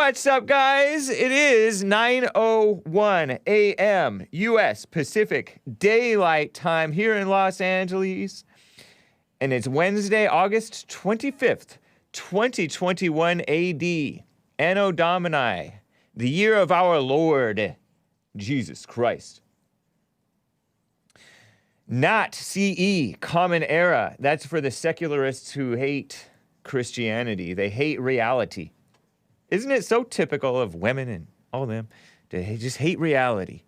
What's up, guys? It is 9:01 a.m. U.S. Pacific Daylight Time here in Los Angeles. And it's Wednesday, August 25th, 2021 A.D. Anno Domini, the year of our Lord, Jesus Christ. Not CE, Common Era. That's for the secularists who hate Christianity. They hate reality. Isn't it so typical of women and all them to just hate reality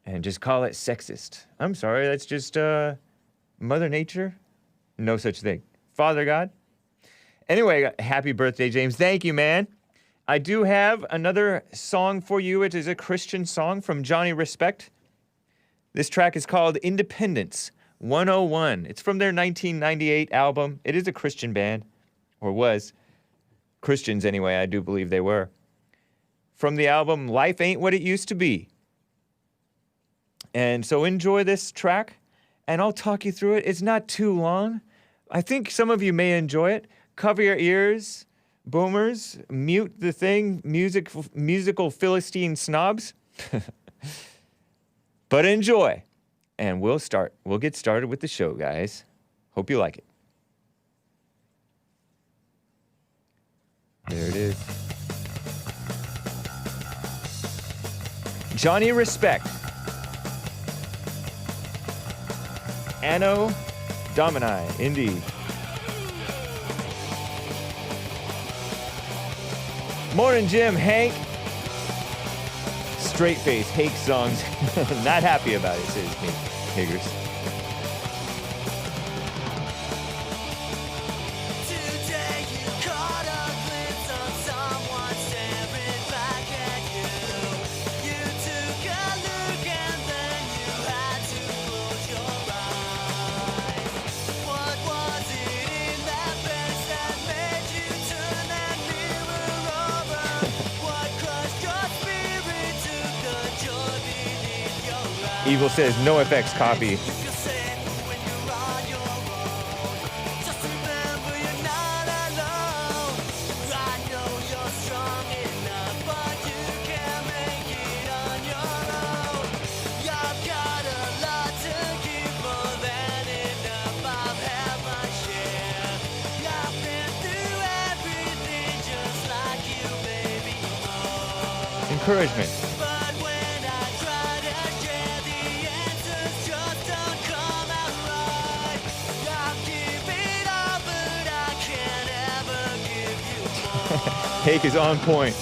and just call it sexist? I'm sorry, that's just Mother Nature. No such thing. Father God. Anyway, happy birthday, James. Thank you, man. I do have another song for you. It is a Christian song from Johnny Respect. This track is called Independence 101. It's from their 1998 album. It is a Christian band, or was. Christians anyway, I do believe they were. From the album Life Ain't What It Used to Be. And so enjoy this track, and I'll talk you through it. It's not too long. I think some of you may enjoy it. Cover your ears, boomers. Mute the thing, musical Philistine snobs. But enjoy. And we'll get started with the show, guys. Hope you like it. There it is. Johnny Respect. Anno Domini, indeed. Morning, Jim. Hank. Straight face, Hake songs. Not happy about it, says me. Higgers. Evil says no effects copy. Encouragement. Hake is on point.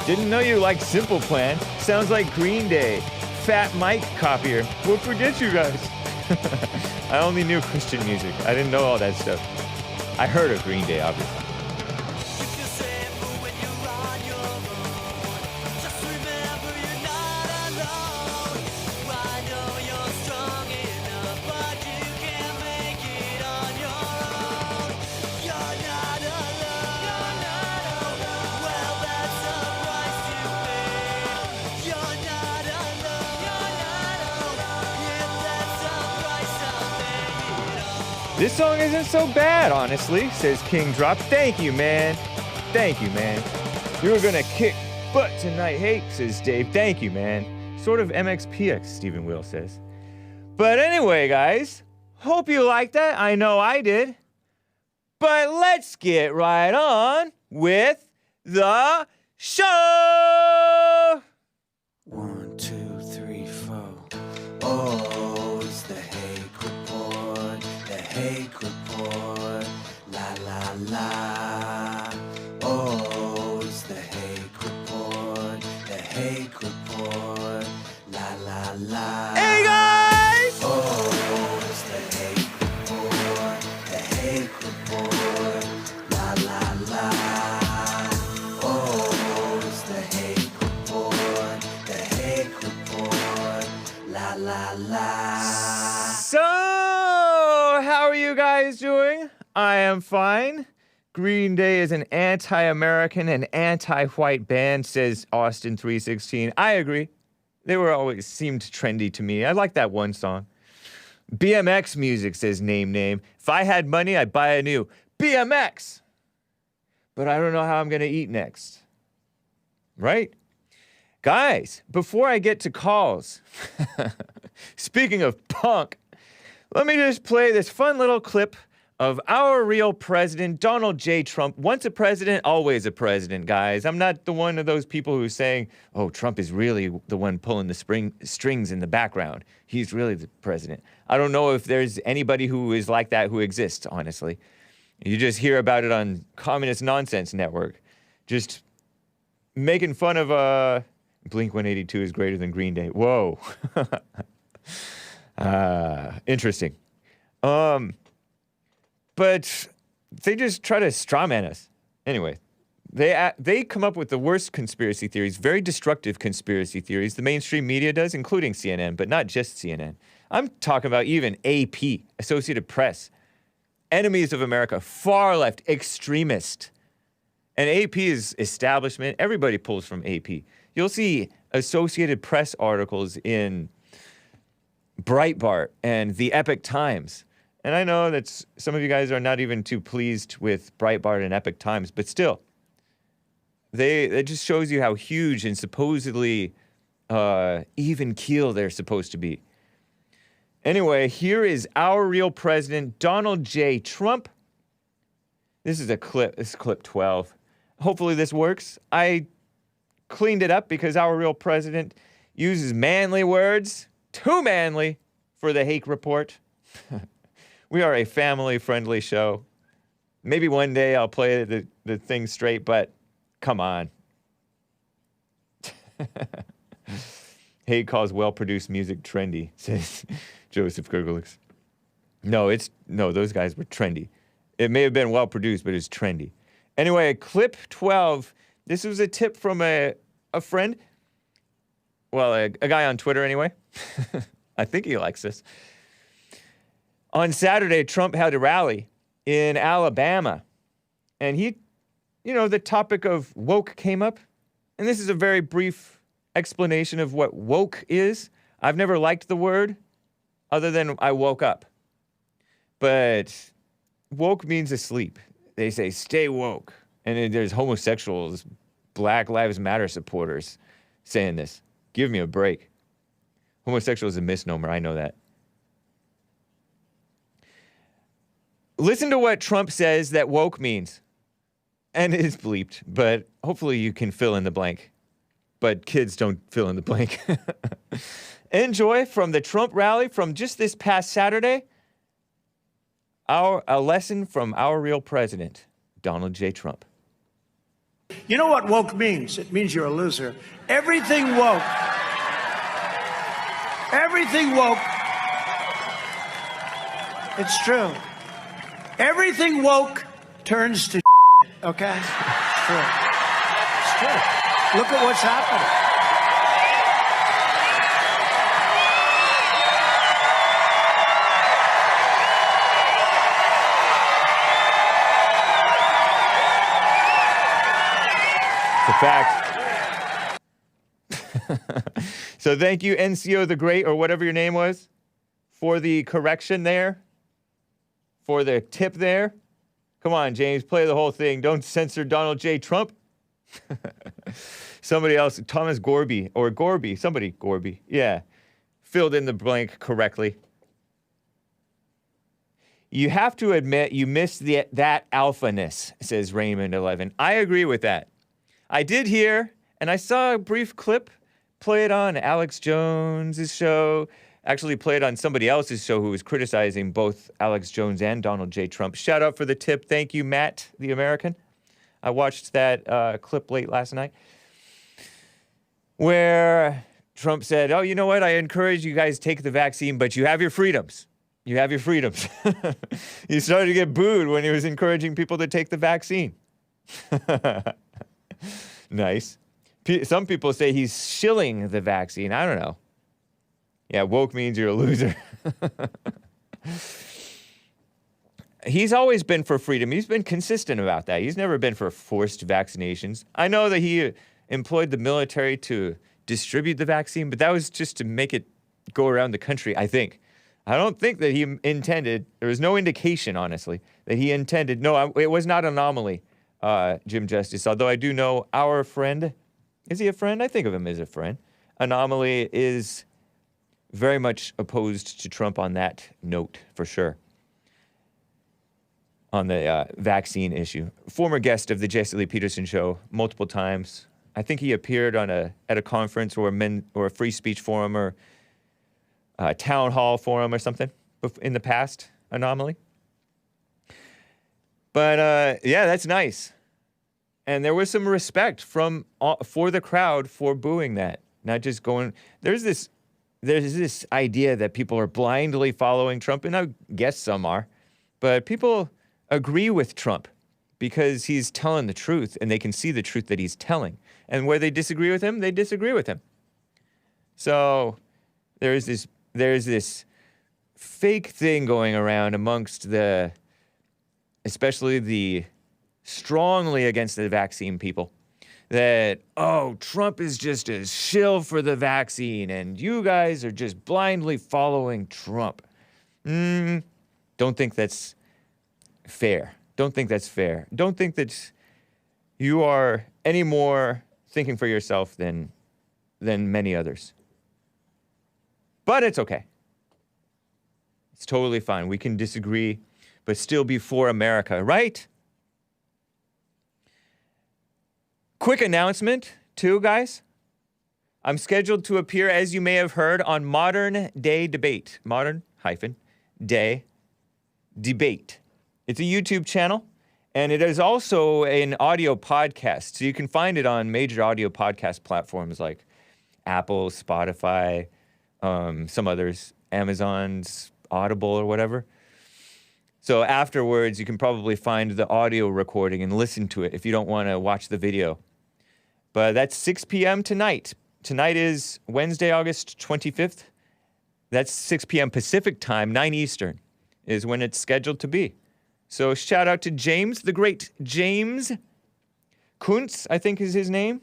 Didn't know you liked Simple Plan. Sounds like Green Day. Fat Mike copier. We'll forget you guys. I only knew Christian music. I didn't know all that stuff. I heard of Green Day, obviously. This song isn't so bad, honestly, says King Drop. Thank you, man. Thank you, man. You were gonna kick butt tonight, Hake, says Dave. Thank you, man. Sort of MXPX, Stephen Will says. But anyway, guys, hope you liked that. I know I did. But let's get right on with the show! 1, 2, 3, 4. Oh, it's the Hake Report. The Hake Report. La la la. Oh, it's the Hake Report. The Hake Report. La la la. Hey, guys! Oh, it's the Hake Report. The Hake Report. La la la. Oh, it's the Hake Report. The Hake Report. So, how are you guys doing? I am fine. Green Day is an anti-American and anti-white band, says Austin 316. I agree. They were always seemed trendy to me. I like that one song. BMX music, says Name. If I had money, I'd buy a new BMX. But I don't know how I'm going to eat next. Right? Guys, before I get to calls, speaking of punk, let me just play this fun little clip of our real president, Donald J. Trump. Once a president, always a president, guys. I'm not the one of those people who's saying, oh, Trump is really the one pulling the strings in the background. He's really the president. I don't know if there's anybody who is like that who exists, honestly. You just hear about it on Communist Nonsense Network. Just making fun of Blink-182 is greater than Green Day. Whoa. Interesting. But they just try to strawman us. Anyway, they come up with the worst conspiracy theories, very destructive conspiracy theories. The mainstream media does, including CNN, but not just CNN. I'm talking about even AP, Associated Press, enemies of America, far left, extremist. And AP is establishment. Everybody pulls from AP. You'll see Associated Press articles in Breitbart and the Epoch Times. And I know that some of you guys are not even too pleased with Breitbart and Epoch Times, but still, it just shows you how huge and supposedly even keel they're supposed to be. Anyway, here is our real president, Donald J. Trump. This is a clip. This is clip 12. Hopefully this works. I cleaned it up because our real president uses manly words, too manly for the Hake Report. We are a family-friendly show. Maybe one day I'll play the thing straight, but come on. Hake calls well-produced music trendy, says Joseph Gergelix. No, those guys were trendy. It may have been well-produced, but it's trendy. Anyway, clip 12. This was a tip from a friend. Well, a guy on Twitter anyway. I think he likes this. On Saturday, Trump had a rally in Alabama. And the topic of woke came up. And this is a very brief explanation of what woke is. I've never liked the word other than I woke up. But woke means asleep. They say, stay woke. And then there's homosexuals, Black Lives Matter supporters saying this. Give me a break. Homosexual is a misnomer. I know that. Listen to what Trump says that woke means. And it is bleeped, but hopefully you can fill in the blank. But kids don't fill in the blank. Enjoy from the Trump rally from just this past Saturday. A lesson from our real president, Donald J. Trump. You know what woke means? It means you're a loser. Everything woke. Everything woke. It's true. Everything woke turns to okay? It's true. It's true. Look at what's happening. It's a fact. So thank you, NCO the Great, or whatever your name was, for the correction there, for the tip there. Come on, James, play the whole thing. Don't censor Donald J. Trump. Somebody else, Thomas Gorby, or Gorby, somebody Gorby, yeah, filled in the blank correctly. You have to admit you missed that alphaness, says Raymond 11. I agree with that. I did hear, and I saw a brief clip, play it on Alex Jones's show, actually played on somebody else's show who was criticizing both Alex Jones and Donald J. Trump. Shout out for the tip. Thank you, Matt, the American. I watched that clip late last night where Trump said, oh, you know what? I encourage you guys to take the vaccine, but you have your freedoms. You have your freedoms. He started to get booed when he was encouraging people to take the vaccine. Nice. Some people say he's shilling the vaccine. I don't know. Yeah, woke means you're a loser. He's always been for freedom. He's been consistent about that. He's never been for forced vaccinations. I know that he employed the military to distribute the vaccine, but that was just to make it go around the country, I think. I don't think that he intended, there was no indication, honestly, that he intended. No, it was not an anomaly, Jim Justice, although I do know our friend, is he a friend? I think of him as a friend. Anomaly is very much opposed to Trump on that note, for sure. On the vaccine issue. Former guest of the Jesse Lee Peterson show multiple times. I think he appeared at a conference or a free speech forum or a town hall forum or something in the past, Anomaly. But yeah, that's nice. And there was some respect for the crowd for booing that. Not just going, there's this idea that people are blindly following Trump, and I guess some are, but people agree with Trump because he's telling the truth and they can see the truth that he's telling. And where they disagree with him, they disagree with him. So there's this fake thing going around amongst especially the strongly against the vaccine people, that, oh, Trump is just a shill for the vaccine and you guys are just blindly following Trump. Don't think that's fair. Don't think that's fair. Don't think that you are any more thinking for yourself than many others. But it's okay. It's totally fine. We can disagree, but still be for America, right? Quick announcement, too, guys. I'm scheduled to appear, as you may have heard, on Modern Day Debate. Modern-Day Debate. It's a YouTube channel, and it is also an audio podcast. So you can find it on major audio podcast platforms like Apple, Spotify, some others, Amazon's Audible or whatever. So afterwards, you can probably find the audio recording and listen to it if you don't want to watch the video. But that's 6 p.m. tonight. Tonight is Wednesday, August 25th. That's 6 p.m. Pacific time, 9 Eastern, is when it's scheduled to be. So shout out to James, the great James Kuntz, I think is his name.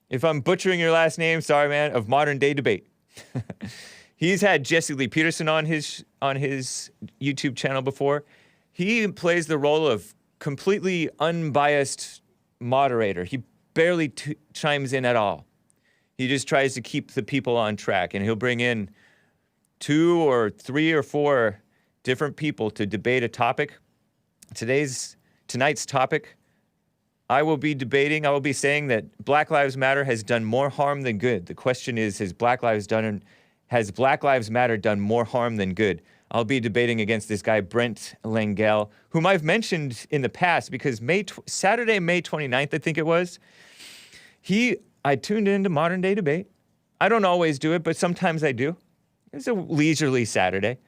If I'm butchering your last name, sorry, man, of Modern Day Debate. He's had Jesse Lee Peterson on his YouTube channel before. He plays the role of completely unbiased moderator. He barely chimes in at all. He just tries to keep the people on track, and he'll bring in 2 or 3 or 4 different people to debate a topic. Tonight's topic, I will be saying that Black Lives Matter has done more harm than good. The question is, has Black Lives Matter done more harm than good? I'll be debating against this guy, Brent Langell, whom I've mentioned in the past because Saturday, May 29th, I think it was, I tuned into Modern Day Debate. I don't always do it, but sometimes I do. It's a leisurely Saturday.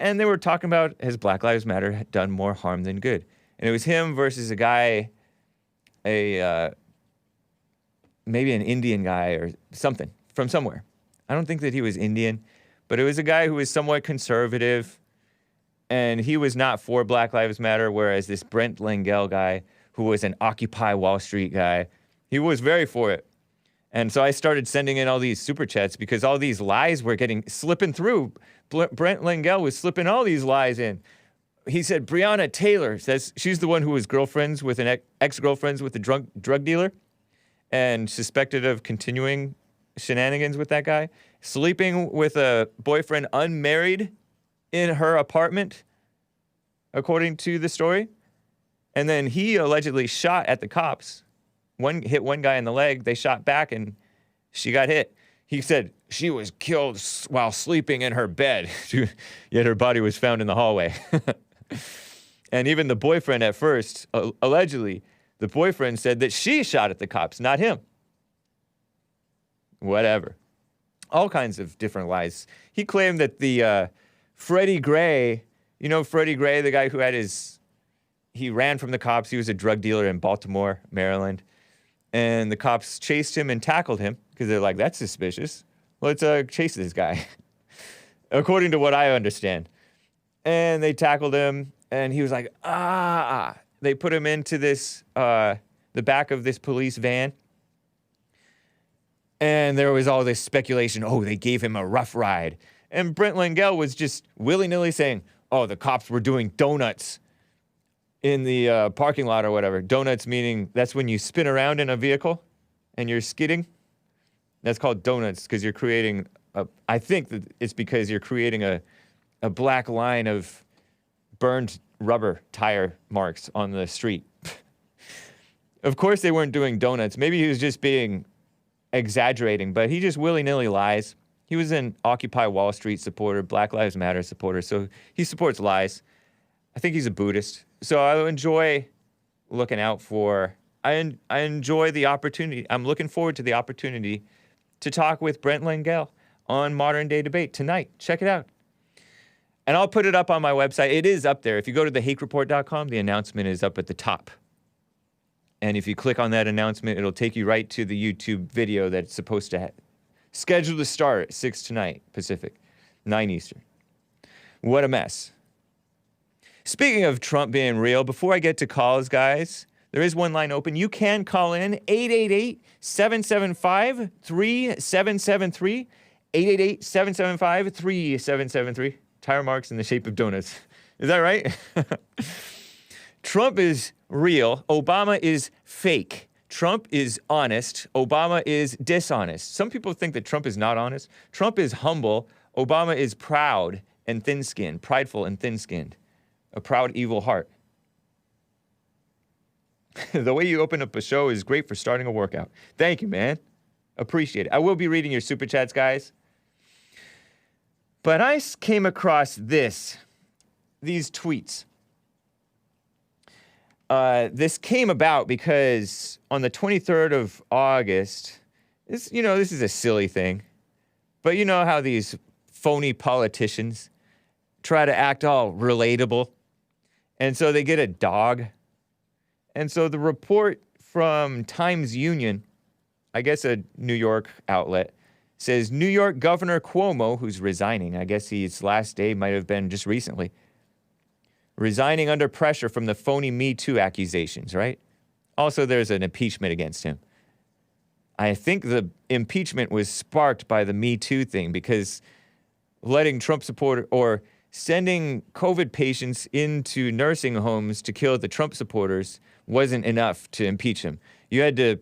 And they were talking about, has Black Lives Matter done more harm than good? And it was him versus a guy, maybe an Indian guy or something from somewhere. I don't think that he was Indian, but it was a guy who was somewhat conservative, and he was not for Black Lives Matter, whereas this Brent Langell guy, who was an Occupy Wall Street guy, he was very for it. And so I started sending in all these super chats because all these lies were slipping through. Brent Langell was slipping all these lies in. He said Breonna Taylor says she's the one who was ex-girlfriends with a drug dealer and suspected of continuing shenanigans with that guy, sleeping with a boyfriend unmarried in her apartment, according to the story. And then he allegedly shot at the cops. Hit one guy in the leg, they shot back, and she got hit. He said she was killed while sleeping in her bed, yet her body was found in the hallway. And even the boyfriend at first, allegedly, the boyfriend said that she shot at the cops, not him. Whatever. All kinds of different lies. He claimed that the Freddie Gray, Freddie Gray, the guy who he ran from the cops. He was a drug dealer in Baltimore, Maryland. And the cops chased him and tackled him because they're like, that's suspicious. Let's chase this guy, according to what I understand. And they tackled him, and he was like, ah. They put him into this, the back of this police van. And there was all this speculation, oh, they gave him a rough ride. And Brent Langell was just willy-nilly saying, oh, the cops were doing donuts in the parking lot or whatever. Donuts meaning that's when you spin around in a vehicle and you're skidding. That's called donuts because you're creating I think that it's because you're creating a black line of burned rubber tire marks on the street. Of course they weren't doing donuts. Maybe he was just being exaggerating, but he just willy-nilly lies. He was an Occupy Wall Street supporter, Black Lives Matter supporter, so he supports lies. I think he's a Buddhist. So I enjoy looking out for, I enjoy the opportunity. I'm looking forward to the opportunity to talk with Brent Langell on Modern Day Debate tonight. Check it out. And I'll put it up on my website. It is up there. If you go to thehakereport.com, the announcement is up at the top. And if you click on that announcement, it'll take you right to the YouTube video that's supposed to scheduled to start at 6 tonight, Pacific, 9 Eastern. What a mess. Speaking of Trump being real, before I get to calls, guys, there is one line open. You can call in 888-775-3773, 888-775-3773. Tire marks in the shape of donuts. Is that right? Trump is real. Obama is fake. Trump is honest. Obama is dishonest. Some people think that Trump is not honest. Trump is humble. Obama is proud and thin-skinned, prideful and thin-skinned. A proud, evil heart. The way you open up a show is great for starting a workout. Thank you, man. Appreciate it. I will be reading your super chats, guys. But I came across these tweets. This came about because on the 23rd of August, this is a silly thing, but you know how these phony politicians try to act all relatable, and so they get a dog. And so the report from Times Union, I guess a New York outlet, says New York Governor Cuomo, who's resigning, I guess his last day might have been just recently, resigning under pressure from the phony Me Too accusations, right? Also, there's an impeachment against him. I think the impeachment was sparked by the Me Too thing because letting Trump supporter or sending COVID patients into nursing homes to kill the Trump supporters wasn't enough to impeach him. You had to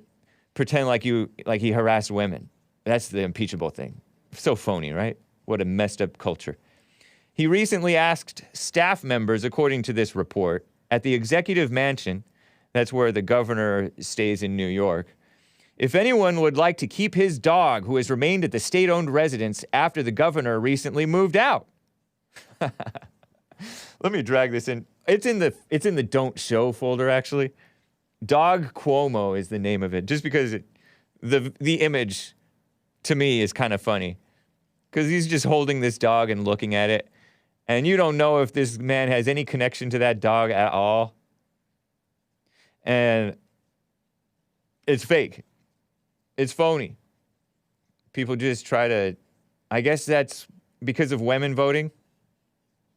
pretend like he harassed women. That's the impeachable thing. So phony, right? What a messed up culture. He recently asked staff members, according to this report, at the executive mansion, that's where the governor stays in New York, if anyone would like to keep his dog who has remained at the state-owned residence after the governor recently moved out. Let me drag this in. It's in the don't show folder, actually. Dog Cuomo is the name of it, just because the image to me is kind of funny. Because he's just holding this dog and looking at it. And you don't know if this man has any connection to that dog at all. And it's fake. It's phony. People just try to, I guess that's because of women voting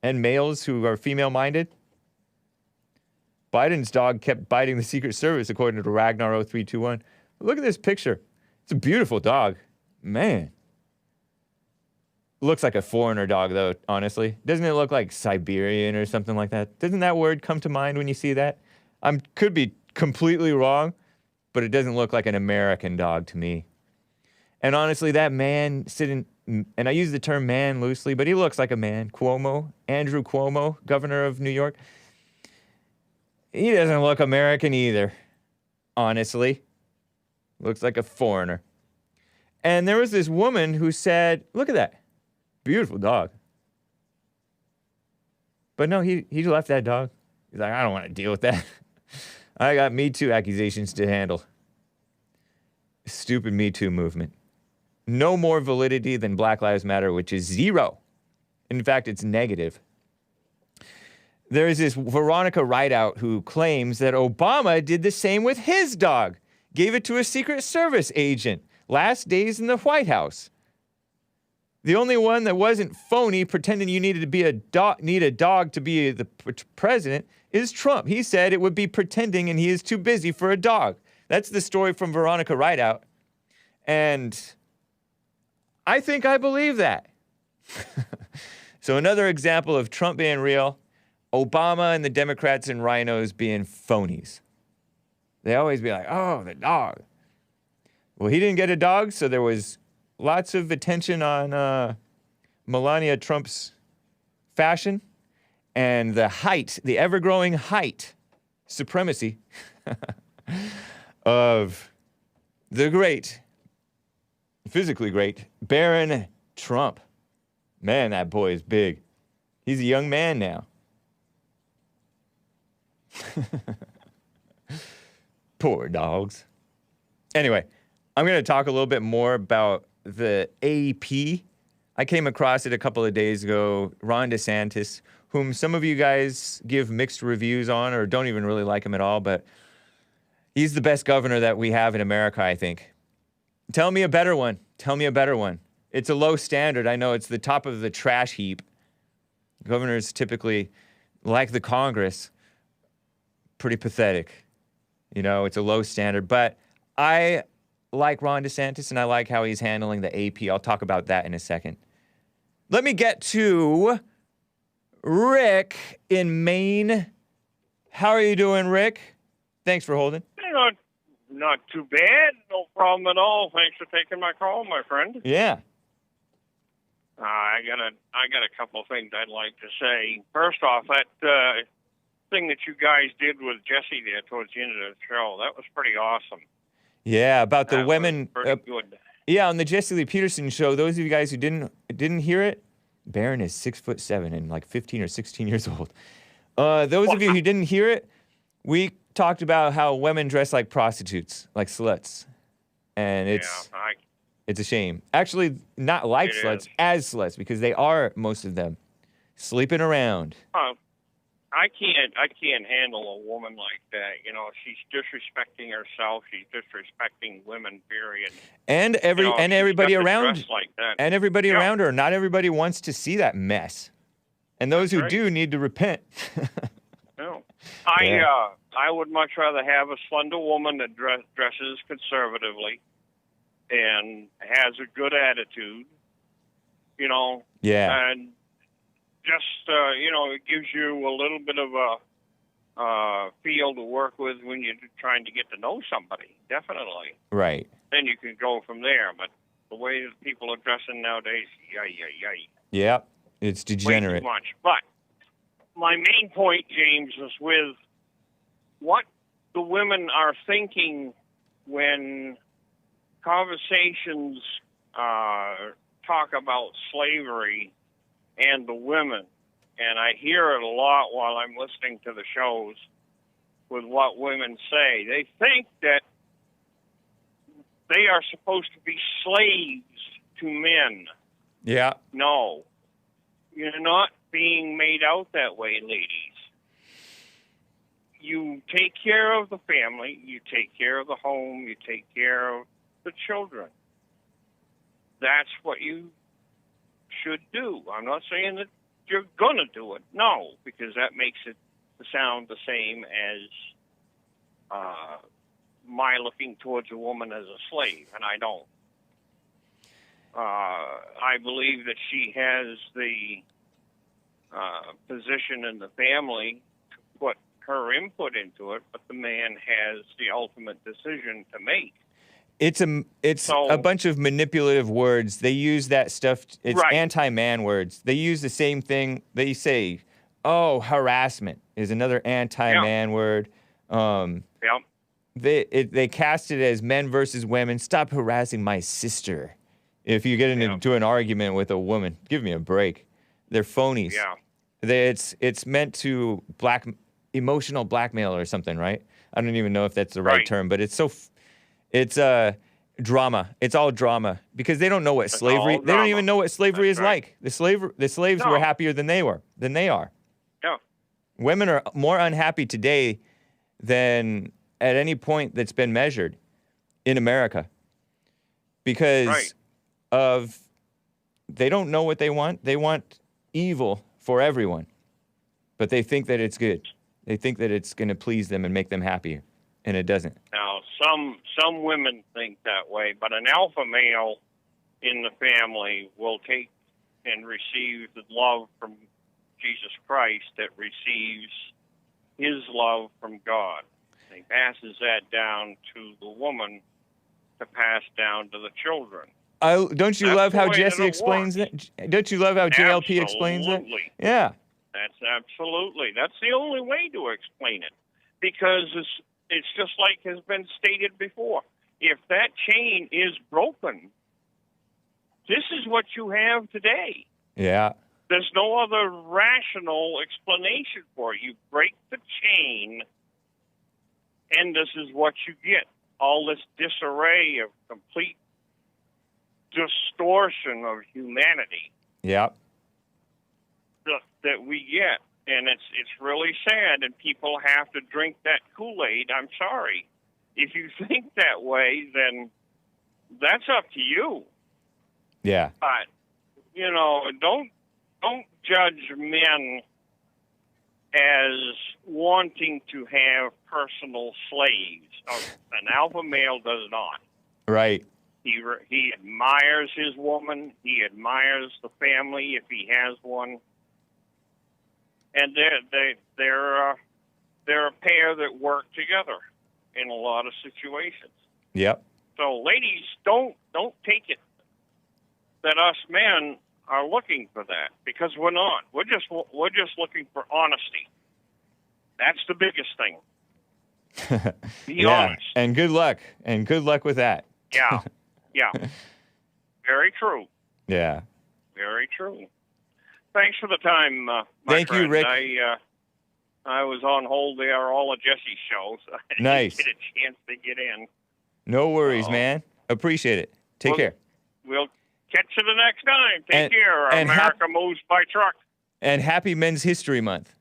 and males who are female-minded. Biden's dog kept biting the Secret Service, according to Ragnar 0321. Look at this picture. It's a beautiful dog. Man. Looks like a foreigner dog, though, honestly. Doesn't it look like Siberian or something like that? Doesn't that word come to mind when you see that? I could be completely wrong, but it doesn't look like an American dog to me. And honestly, that man sitting, and I use the term man loosely, but he looks like a man. Cuomo, Andrew Cuomo, governor of New York. He doesn't look American either, honestly. Looks like a foreigner. And there was this woman who said, look at that. Beautiful dog. But no, he left that dog. He's like, I don't want to deal with that. I got Me Too accusations to handle. Stupid Me Too movement. No more validity than Black Lives Matter, which is 0. In fact, it's negative. There is this Veronica Rideout who claims that Obama did the same with his dog. Gave it to a Secret Service agent. Last days in the White House. The only one that wasn't phony, pretending you needed to be need a dog to be the president, is Trump. He said it would be pretending, and he is too busy for a dog. That's the story from Veronica Rideout. And I think I believe that. So another example of Trump being real, Obama and the Democrats and rhinos being phonies. They always be like, oh, the dog. Well, he didn't get a dog, so there was lots of attention on Melania Trump's fashion and the ever-growing height, supremacy of the great, physically great, Baron Trump. Man, that boy is big. He's a young man now. Poor dogs. Anyway, I'm going to talk a little bit more about the AP. I came across it a couple of days ago. Ron DeSantis, whom some of you guys give mixed reviews on or don't even really like him at all, but he's the best governor that we have in America, I think. Tell me a better one. Tell me a better one. It's a low standard. I know it's the top of the trash heap. Governors typically, like the Congress, pretty pathetic. You know, it's a low standard. But I like Ron DeSantis, and I like how he's handling the AP. I'll talk about that in a second. Let me get to Rick in Maine. How are you doing, Rick? Thanks for holding. Not too bad. No problem at all. Thanks for taking my call, my friend. Yeah. I got a couple of things I'd like to say. First off, that thing that you guys did with Jesse there towards the end of the show, that was pretty awesome. Yeah, about the that women. Was pretty good. Yeah, on the Jesse Lee Peterson show. Those of you guys who didn't hear it, Baron is 6'7" and like 15 or 16 years old. Those of you who didn't hear it, we talked about how women dress like prostitutes, like sluts, and it's a shame. Actually, not like sluts, as sluts, because they are, most of them, sleeping around. I can't handle a woman like that. You know, she's disrespecting herself. She's disrespecting women. Period. And everybody around, like that. And everybody around her. Not everybody wants to see that mess, and those who do need to repent. No, I would much rather have a slender woman that dresses conservatively and has a good attitude. You know. Yeah. And just, it gives you a little bit of a feel to work with when you're trying to get to know somebody, definitely. Right. Then you can go from there. But the way that people are dressing nowadays, yay. Yep, it's degenerate. Way too much. But my main point, James, is with what the women are thinking when conversations talk about slavery and the women, and I hear it a lot while I'm listening to the shows with what women say. They think that they are supposed to be slaves to men. Yeah. No, you're not being made out that way, ladies. You take care of the family, you take care of the home, you take care of the children. That's what you should do. I'm not saying that you're going to do it. No, because that makes it sound the same as my looking towards a woman as a slave, and I don't. I believe that she has the position in the family to put her input into it, but the man has the ultimate decision to make. It's a bunch of manipulative words. They use that stuff. It's anti-man words. They use the same thing. They say, "Oh, harassment" is another anti-man word. They cast it as men versus women. Stop harassing my sister. If you get into an argument with a woman, give me a break. They're phonies. Yeah. It's meant to emotional blackmail or something, right? I don't even know if that's the right term, but it's drama. It's all drama because they don't know what slavery. They don't even know what slavery is like. The slaves were happier than they are. Yeah. Women are more unhappy today than at any point that's been measured in America because of they don't know what they want. They want evil for everyone, but they think that it's good. They think that it's going to please them and make them happy, and it doesn't. Now, some women think that way, but an alpha male in the family will take and receive the love from Jesus Christ that receives his love from God. And he passes that down to the woman to pass down to the children. Don't you That's love the how way Jesse that it explains works. that? Don't you love how JLP explains that? Absolutely. Yeah. That's the only way to explain it, because it's just like has been stated before. If that chain is broken, this is what you have today. Yeah. There's no other rational explanation for it. You break the chain, and this is what you get. All this disarray of complete distortion of humanity. Yeah. That we get, and it's really sad, and people have to drink that Kool-Aid. I'm sorry. If you think that way, then that's up to you. Yeah. But don't judge men as wanting to have personal slaves. An alpha male does not. Right. He admires his woman. He admires the family if he has one. And they're a pair that work together in a lot of situations. Yep. So, ladies, don't take it that us men are looking for that, because we're not. We're just looking for honesty. That's the biggest thing. Be honest. And good luck. And good luck with that. Yeah. Yeah. Very true. Yeah. Very true. Thanks for the time, my Thank friend. you, Rick. I was on hold there all of Jesse's shows. So I Nice. didn't get a chance to get in. No worries, man. Appreciate it. Take care. We'll catch you the next time. Take And- care. and America moves by truck. And happy Men's History Month.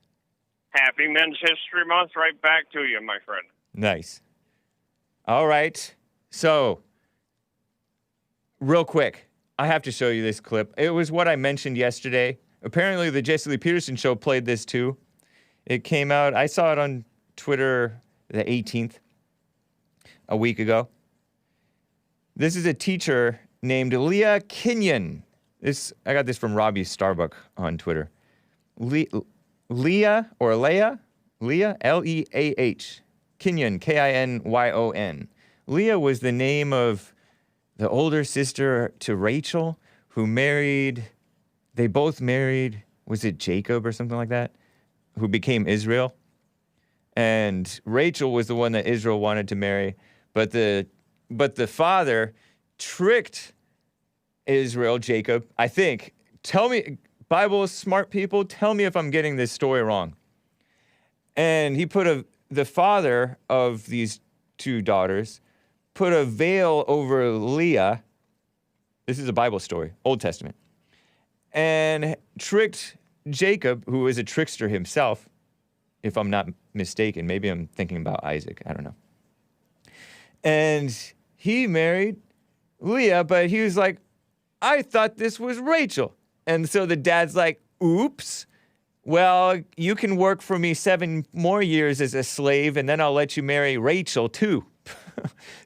Happy Men's History Month. Right back to you, my friend. Nice. All right. So, real quick, I have to show you this clip. It was what I mentioned yesterday. Apparently, the Jesse Lee Peterson show played this too. It came out, I saw it on Twitter the 18th, a week ago. This is a teacher named Leah Kinyon. I got this from Robbie Starbuck on Twitter. Leah, L-E-A-H. Kinyon, K-I-N-Y-O-N. Leah was the name of the older sister to Rachel, who they both married, was it Jacob or something like that? Who became Israel. And Rachel was the one that Israel wanted to marry, but the father tricked Israel, Jacob, I think. Tell me, Bible smart people, tell me if I'm getting this story wrong. And he the father of these two daughters put a veil over Leah. This is a Bible story, Old Testament. And tricked Jacob, who was a trickster himself, if I'm not mistaken. Maybe I'm thinking about Isaac. I don't know. And he married Leah, but he was like, I thought this was Rachel. And so the dad's like, oops. Well, you can work for me 7 more years as a slave, and then I'll let you marry Rachel too.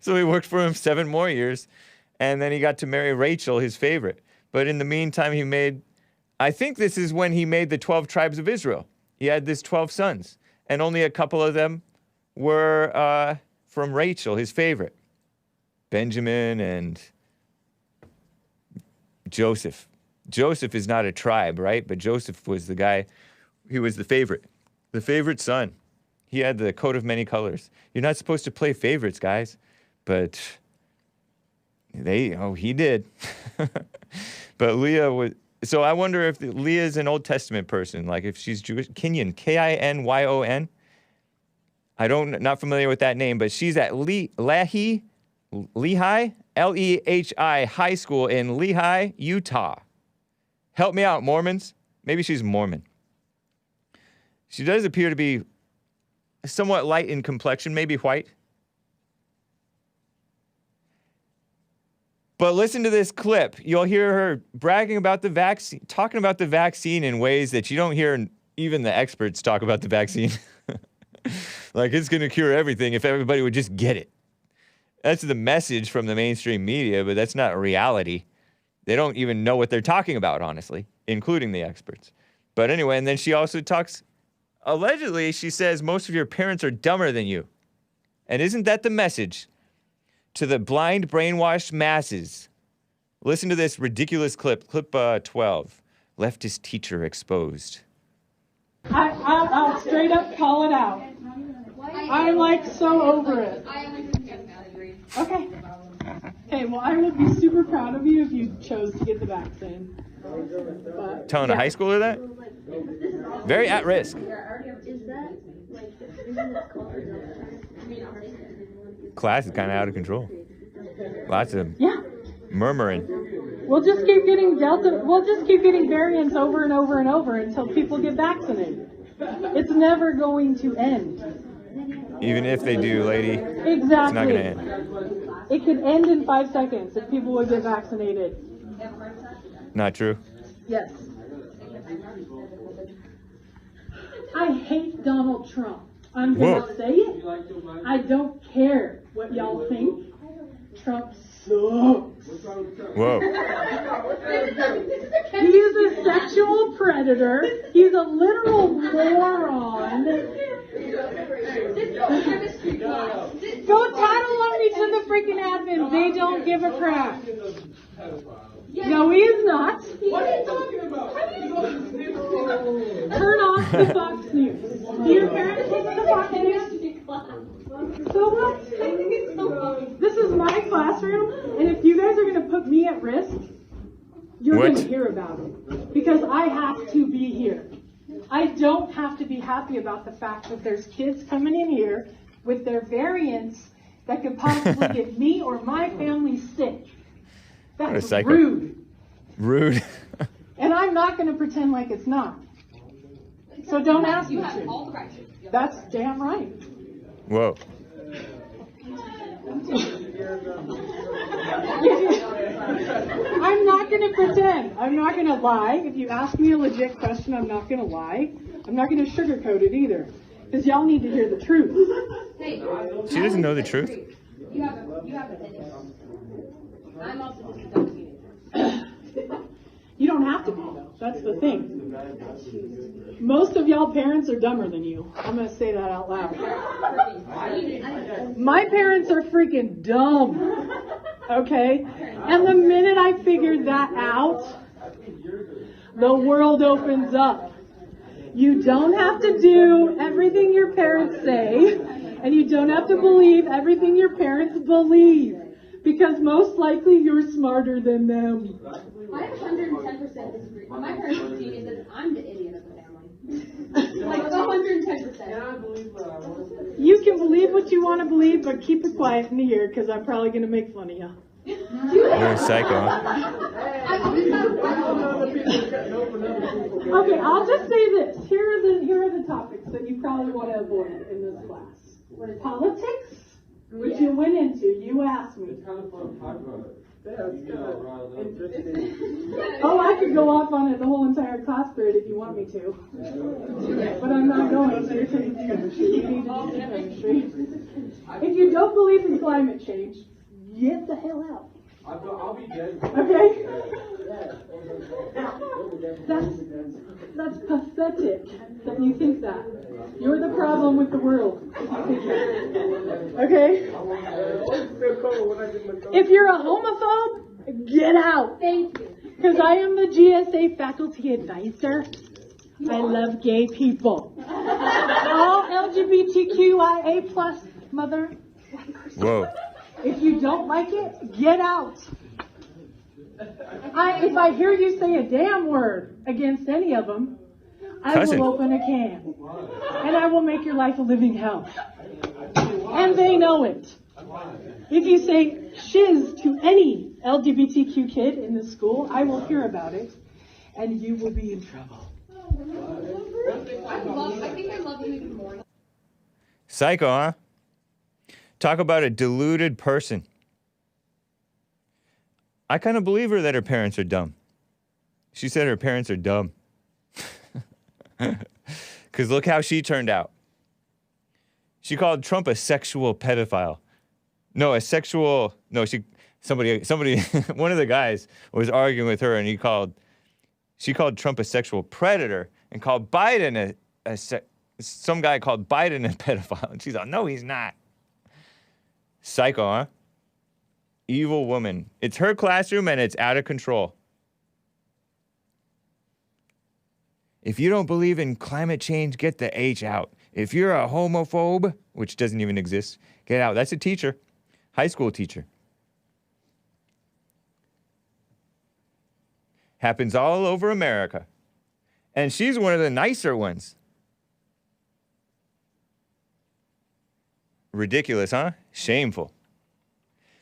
So he worked for him 7 more years, and then he got to marry Rachel, his favorite. But in the meantime, I think this is when he made the 12 tribes of Israel. He had these 12 sons, and only a couple of them were from Rachel, his favorite. Benjamin and Joseph. Joseph is not a tribe, right? But Joseph was the guy, he was the favorite son. He had the coat of many colors. You're not supposed to play favorites, guys. But he did. But Leah was, so I wonder if Leah is an Old Testament person, like if she's Jewish. Kinyon, K-I-N-Y-O-N. Not familiar with that name, but she's at Lehi, L-E-H-I high school in Lehi, Utah. Help me out, Mormons. Maybe she's Mormon. She does appear to be somewhat light in complexion, maybe white. But listen to this clip. You'll hear her bragging about the vaccine, talking about the vaccine in ways that you don't hear even the experts talk about the vaccine. Like it's going to cure everything if everybody would just get it. That's the message from the mainstream media, but that's not reality. They don't even know what they're talking about, honestly, including the experts. But anyway, and then she also talks, allegedly, she says most of your parents are dumber than you. And isn't that the message to the blind, brainwashed masses? Listen to this ridiculous clip, clip 12. Leftist teacher exposed. I'll straight up call it out. I'm like so over it. Okay. Okay, well, I would be super proud of you if you chose to get the vaccine. But, Telling a high schooler that? Very at risk. Class is kind of out of control. Lots of murmuring. We'll just keep getting Delta. We'll just keep getting variants over and over and over until people get vaccinated. It's never going to end. Even if they do, lady, Exactly. it's not going to end. It could end in 5 seconds if people would get vaccinated. Not true. Yes. I hate Donald Trump. I'm going to say it. I don't care what y'all think. Trump sucks. Whoa. He is a sexual predator. He's a literal moron. Go tattle on me to the freaking admin. They don't give a crap. No, he is not. What are you talking about? Turn off the Fox News. Do your parents listen to Fox News? So what? This is my classroom, and if you guys are going to put me at risk, you're going to hear about it. Because I have to be here. I don't have to be happy about the fact that there's kids coming in here with their variants that could possibly get me or my family sick. That's rude. Rude. And I'm not going to pretend like it's not. So don't ask me to. That's damn right. Whoa. I'm not going to pretend. I'm not going to lie. If you ask me a legit question, I'm not going to lie. I'm not going to sugarcoat it either. Because y'all need to hear the truth. She doesn't know the truth. You have opinions. I'm also just a dumb teenager. You don't have to be, though. That's the thing. Most of y'all parents are dumber than you. I'm going to say that out loud. My parents are freaking dumb. Okay? And the minute I figured that out, the world opens up. You don't have to do everything your parents say, and you don't have to believe everything your parents believe, because most likely you're smarter than them. I 110% disagree. My parents are geniuses. I'm the idiot of the family. Like 110%. You can believe what you want to believe, but keep it quiet in here, because I'm probably going to make fun of you. You're a psycho. Okay, I'll just say this. Here are the topics that you probably want to avoid in this class. Politics, which you went into. You asked me. It's kind of fun to talk about it. Oh, I could go off on it the whole entire class period if you want me to. But I'm not going, so you're taking chemistry. You need to do chemistry. If you don't believe in climate change, get the hell out. I'll be dead. Okay? That's pathetic that you think that. You're the problem with the world. Okay? If you're a homophobe, get out. Thank you. Because I am the GSA faculty advisor. I love gay people. All LGBTQIA plus mother. Whoa. If you don't like it, get out. If I hear you say a damn word against any of them, I will open a can. And I will make your life a living hell. And they know it. If you say shiz to any LGBTQ kid in the school, I will hear about it. And you will be in trouble. I think I love you even more. Psycho, huh? Talk about a deluded person. I kind of believe her that her parents are dumb. She said her parents are dumb. Because look how she turned out. She called Trump a sexual pedophile. No, somebody, one of the guys was arguing with her, and she called Trump a sexual predator and called Biden some guy called Biden a pedophile. And she's like, no, he's not. Psycho, huh? Evil woman. It's her classroom, and it's out of control. If you don't believe in climate change, get the H out. If you're a homophobe, which doesn't even exist, get out. That's a teacher. High school teacher. Happens all over America. And she's one of the nicer ones. Ridiculous, huh? Shameful.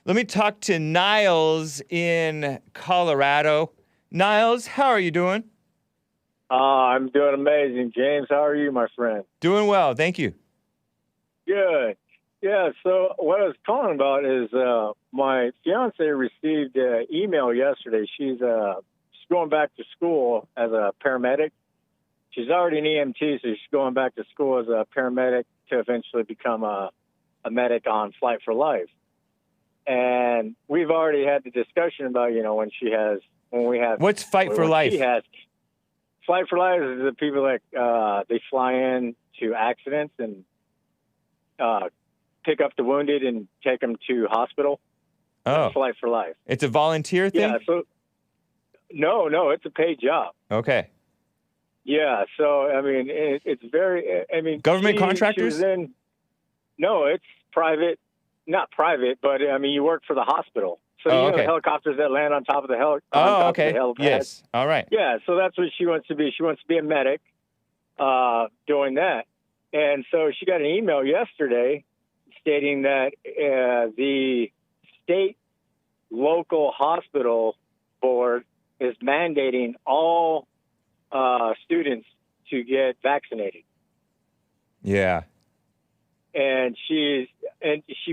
Let me talk to Niles in Colorado. Niles, how are you doing? I'm doing amazing, James. How are you, my friend? Doing well, thank you. Good. Yeah, so what I was calling about is my fiance received an email yesterday. She's going back to school as a paramedic. She's already an EMT, so she's going back to school as a paramedic to eventually become a medic on Flight for Life. And we've already had the discussion about, when we have... What's Fight for Life? Flight for Life is the people that they fly in to accidents and pick up the wounded and take them to hospital. Oh. That's Flight for Life. It's a volunteer thing? Yeah, so... No, it's a paid job. Okay. Yeah, so, it's very... Government contractors? No, it's private. Not private, but, you work for the hospital. So, okay. The helicopters that land on top of the helipad. Oh, okay. Yes. All right. Yeah, so that's what she wants to be. She wants to be a medic doing that. And so she got an email yesterday stating that the state local hospital board is mandating all students to get vaccinated. Yeah. And she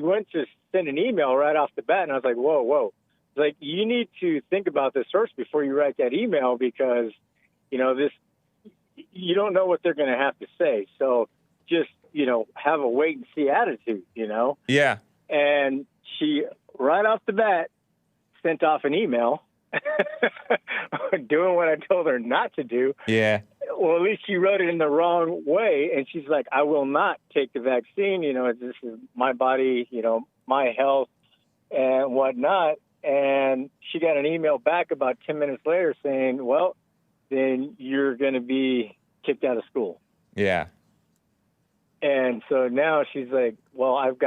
went to send an email right off the bat, and I was like, whoa. It's like, you need to think about this first before you write that email because, you don't know what they're going to have to say. So just, have a wait and see attitude, Yeah. And she, right off the bat, sent off an email doing what I told her not to do. Yeah. Well, at least she wrote it in the wrong way. And she's like, I will not take the vaccine. This is my body, my health and whatnot. And she got an email back about 10 minutes later saying, well, then you're going to be kicked out of school. Yeah. And so now she's like, well,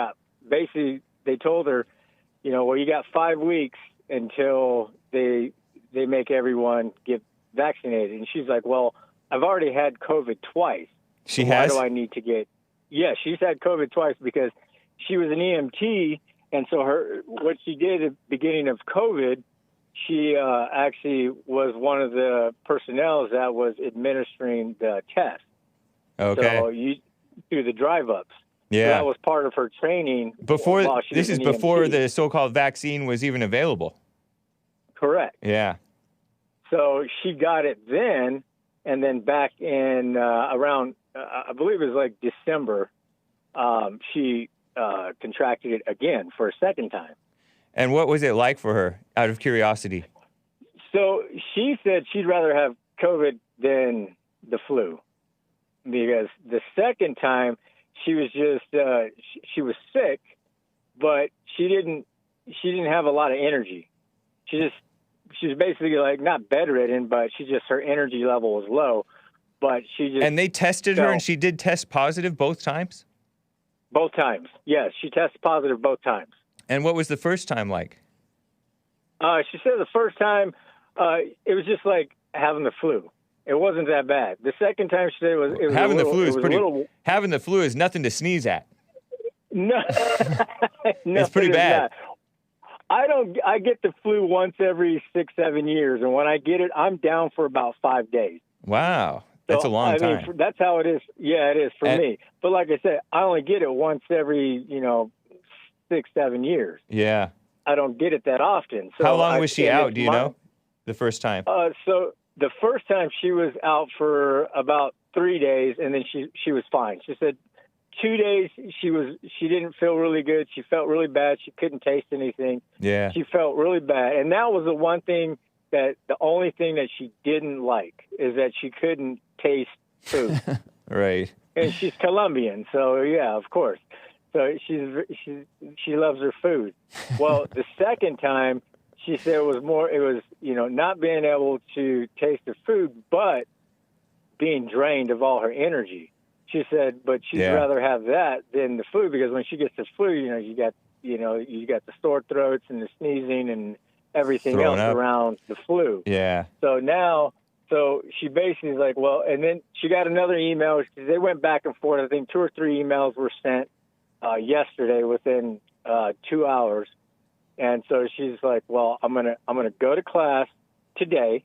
basically they told her, well, you got 5 weeks until they make everyone get vaccinated. And she's like, well, I've already had COVID twice. She has? Why do I need to get... Yeah, she's had COVID twice because she was an EMT, and so what she did at the beginning of COVID, she actually was one of the personnel that was administering the test. Okay. So through the drive-ups. Yeah. So that was part of her training. This is before the so-called vaccine was even available. Correct. Yeah. So she got it then, and then back in around, I believe it was like December, she contracted it again for a second time. And what was it like for her, out of curiosity? So she said she'd rather have COVID than the flu because the second time she was just, she was sick, but she didn't have a lot of energy. She was basically like not bedridden, but her energy level was low. But she just... And they tested her, and she did test positive both times? Both times, yes. She tested positive both times. And what was the first time like? She said the first time, it was just like having the flu. It wasn't that bad. The second time she said it was having the flu is pretty... Having the flu is nothing to sneeze at. No. It's pretty bad. I get the flu once every 6-7 years, and when I get it, I'm down for about 5 days. Wow. That's a long time. That's how it is. Yeah, it is for me. But like I said, I only get it once every, 6-7 years. Yeah. I don't get it that often. So How long was she and out? it's Do you know? The first time. So the first time she was out for about 3 days, and then she was fine. She said 2 days she didn't feel really good. She felt really bad. She couldn't taste anything. Yeah. She felt really bad, and that was the one thing the only thing that she didn't like is that she couldn't taste food. Right. And she's Colombian, so yeah, of course. So she loves her food. Well, the second time, she said it was not being able to taste the food, but being drained of all her energy. She said, but she'd rather have that than the food, because when she gets the flu, you got the sore throats and the sneezing and everything else around the flu. Yeah. So she basically is like, well, and then she got another email. They went back and forth. I think 2 or 3 emails were sent yesterday within 2 hours. And so she's like, well, I'm gonna go to class today,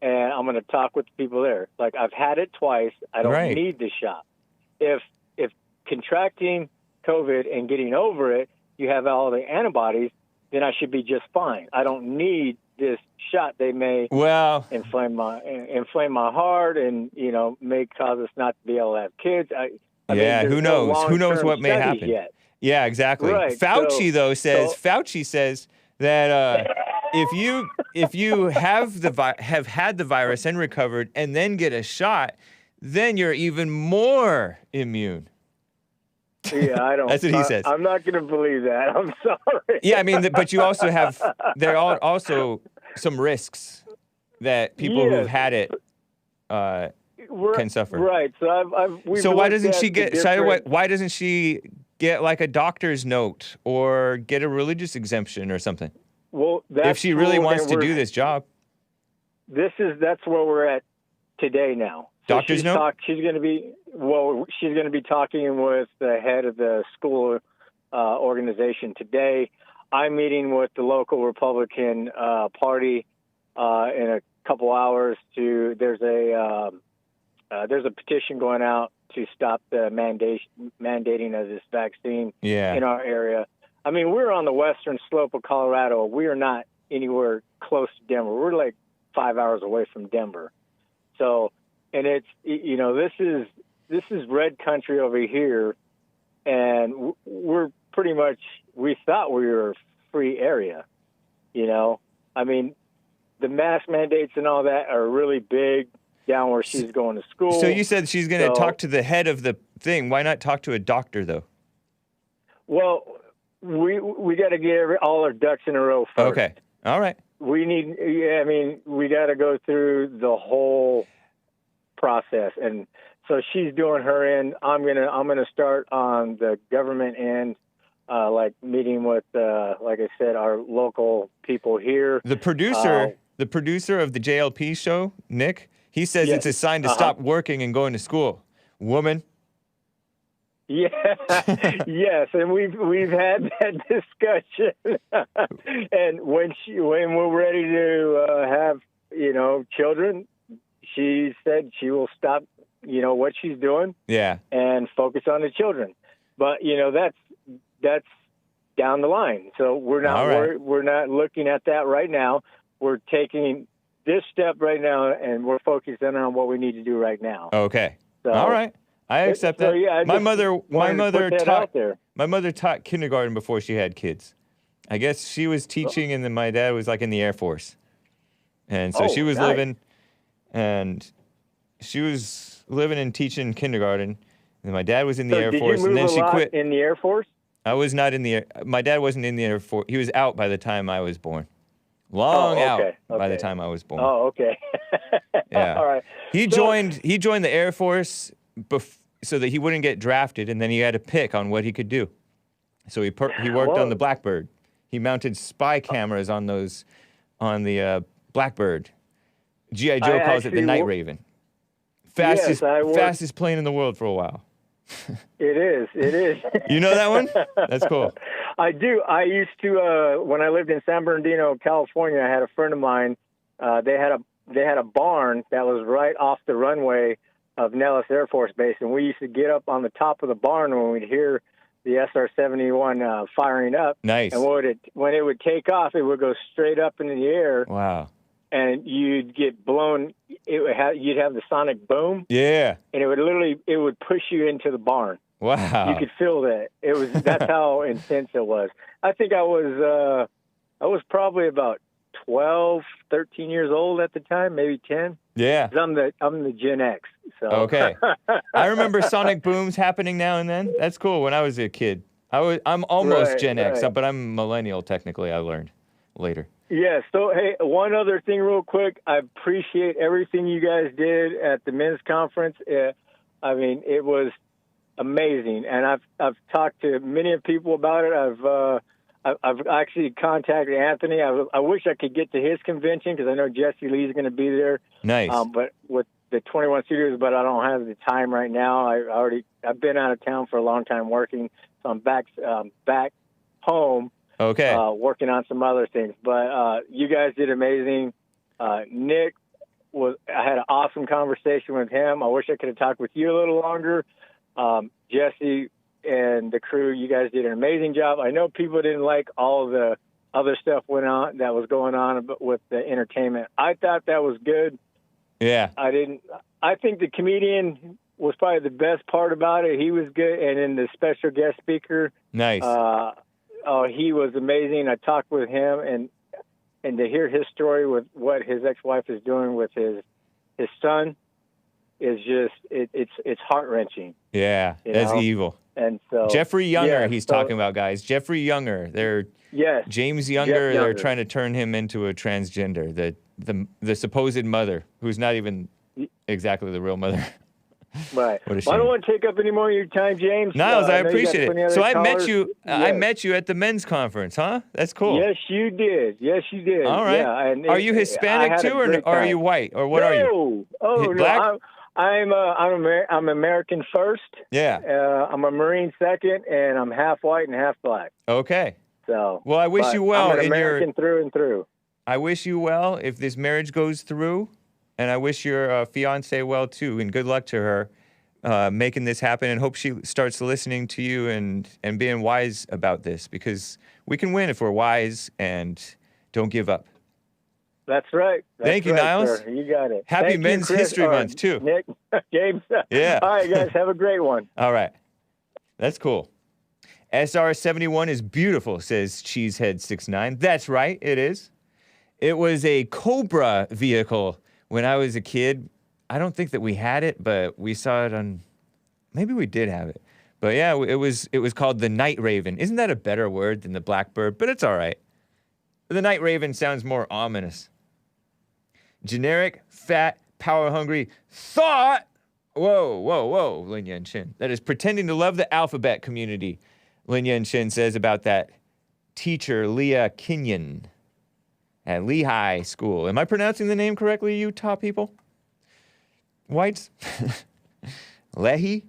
and I'm gonna talk with the people there. Like, I've had it twice. I don't need the shot. If contracting COVID and getting over it, you have all the antibodies, then I should be just fine. I don't need this shot. They may inflame my heart and may cause us not to be able to have kids. I mean, who knows? Who knows what may happen? Yet. Yeah, exactly. Right. Fauci says that if you have had the virus and recovered and then get a shot, then you're even more immune. Yeah, I don't. That's what he says. I'm not going to believe that. I'm sorry. Yeah, I mean, but you also have there are also some risks that people who've had it can suffer. Right. So So why doesn't she get? Why doesn't she get like a doctor's note or get a religious exemption or something? Well, if she really wants to do this job. That's where we're at today now. So doctor's note. She's going to be talking with the head of the school organization today. I'm meeting with the local Republican party in a couple hours. There's a petition going out to stop the mandating of this vaccine in our area. I mean, we're on the western slope of Colorado. We are not anywhere close to Denver. We're like 5 hours away from Denver. So, and it's this is red country over here, and we're pretty much, we thought we were a free area. I mean, the mask mandates and all that are really big down where she's going to school. So you said she's going to talk to the head of the thing. Why not talk to a doctor, though? Well, we got to get all our ducks in a row first. Okay. All right. We got to go through the whole process. And so she's doing her end. I'm gonna start on the government end, like meeting with, like I said, our local people here. The producer of the JLP show, Nick, he says it's a sign to stop working and going to school. Woman. Yeah, yes, and we've had that discussion. And when we're ready to have children, she said she will stop what she's doing, and focus on the children. But that's down the line. So we're not looking at that right now. We're taking this step right now, and we're focusing on what we need to do right now. Okay. So, all right. I accept that. Yeah, my mother taught kindergarten before she had kids. I guess she was teaching, and then my dad was like in the Air Force, and so she was living and teaching kindergarten. And my dad was in the Air Force, and then she quit. In the Air Force? I was not in the. My dad wasn't in the Air Force. He was out by the time I was born. Out by the time I was born. Oh, okay. Yeah. All right. He joined the Air Force so that he wouldn't get drafted, and then he had to pick on what he could do. So he worked on the Blackbird. He mounted spy cameras on the Blackbird. G.I. Joe calls it the Night Raven. Fastest plane in the world for a while. It is. You know that one? That's cool. I do. I used to when I lived in San Bernardino, California. I had a friend of mine. They had a barn that was right off the runway of Nellis Air Force Base, and we used to get up on the top of the barn when we'd hear the SR-71 firing up. Nice. And when it would take off, it would go straight up into the air. Wow. And you'd get blown. You'd have the sonic boom. Yeah. And it would push you into the barn. Wow. You could feel that. That's how intense it was. I think I was probably about 12, 13 years old at the time, maybe 10. Yeah. 'Cause I'm the Gen X. So. Okay. I remember sonic booms happening now and then. That's cool. When I was a kid, I'm almost Right, Gen X, right. but I'm millennial technically. I learned later. Yeah. So, hey, one other thing real quick. I appreciate everything you guys did at the men's conference. I mean, it was amazing. And I've talked to many people about it. I've actually contacted Anthony. I wish I could get to his convention because I know Jesse Lee's going to be there. Nice. But with the 21 Studios, but I don't have the time right now. I've been out of town for a long time working, so I'm back home. Okay. Working on some other things. But you guys did amazing. Nick I had an awesome conversation with him. I wish I could have talked with you a little longer. Jesse and the crew, you guys did an amazing job. I know people didn't like all of the other stuff that was going on with the entertainment. I thought that was good. Yeah. I think the comedian was probably the best part about it. He was good. And then the special guest speaker. Nice. He was amazing. I talked with him and to hear his story with what his ex-wife is doing with his son is just, it's heart-wrenching. Yeah. That's evil. And so Jeffrey Younger, he's talking about, guys. Jeffrey Younger. James Younger, they're trying to turn him into a transgender. The supposed mother, who's not even exactly the real mother. Right. What a Well, shame. I don't want to take up any more of your time, James. Niles, I know you got appreciate plenty it. other So I callers. met you at the men's conference, huh? That's cool. Yes, you did. All right. Yeah, and are you Hispanic too, or are you white, or what are you? Oh, Black? no. I'm American first. Yeah. I'm a Marine second, and I'm half white and half black. Okay. So. Well, I wish you well I'm an in American through and through. I wish you well if this marriage goes through, and I wish your fiance well too, and good luck to her making this happen, and hope she starts listening to you and being wise about this, because we can win if we're wise and don't give up. That's right. Thank you, Niles. Sir. You got it. Happy Thank you, Men's Chris, History Month, too. Nick, James. Yeah. All right, guys. Have a great one. All right. That's cool. SR-71 is beautiful, says Cheesehead69. That's right, it is. It was a Cobra vehicle when I was a kid. I don't think that we had it, but we saw it on... Maybe we did have it. But yeah, it was called the Night Raven. Isn't that a better word than the Blackbird? But it's all right. The Night Raven sounds more ominous. Generic, fat, power-hungry thought. Whoa, Lin Yan Chin. That is pretending to love the alphabet community, Lin Yan Chin says about that teacher, Leah Kinyon, at Lehi School. Am I pronouncing the name correctly, you top people? Whites? Lehi?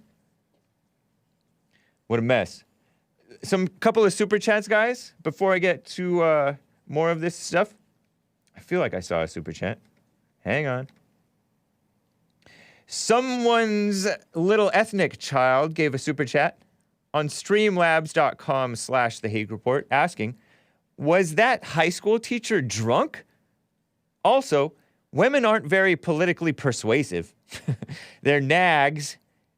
What a mess. Couple of super chats, guys, before I get to more of this stuff. I feel like I saw a super chat. Hang on. Someone's little ethnic child gave a super chat on streamlabs.com/the Hake Report asking, was that high school teacher drunk? Also, women aren't very politically persuasive. They're nags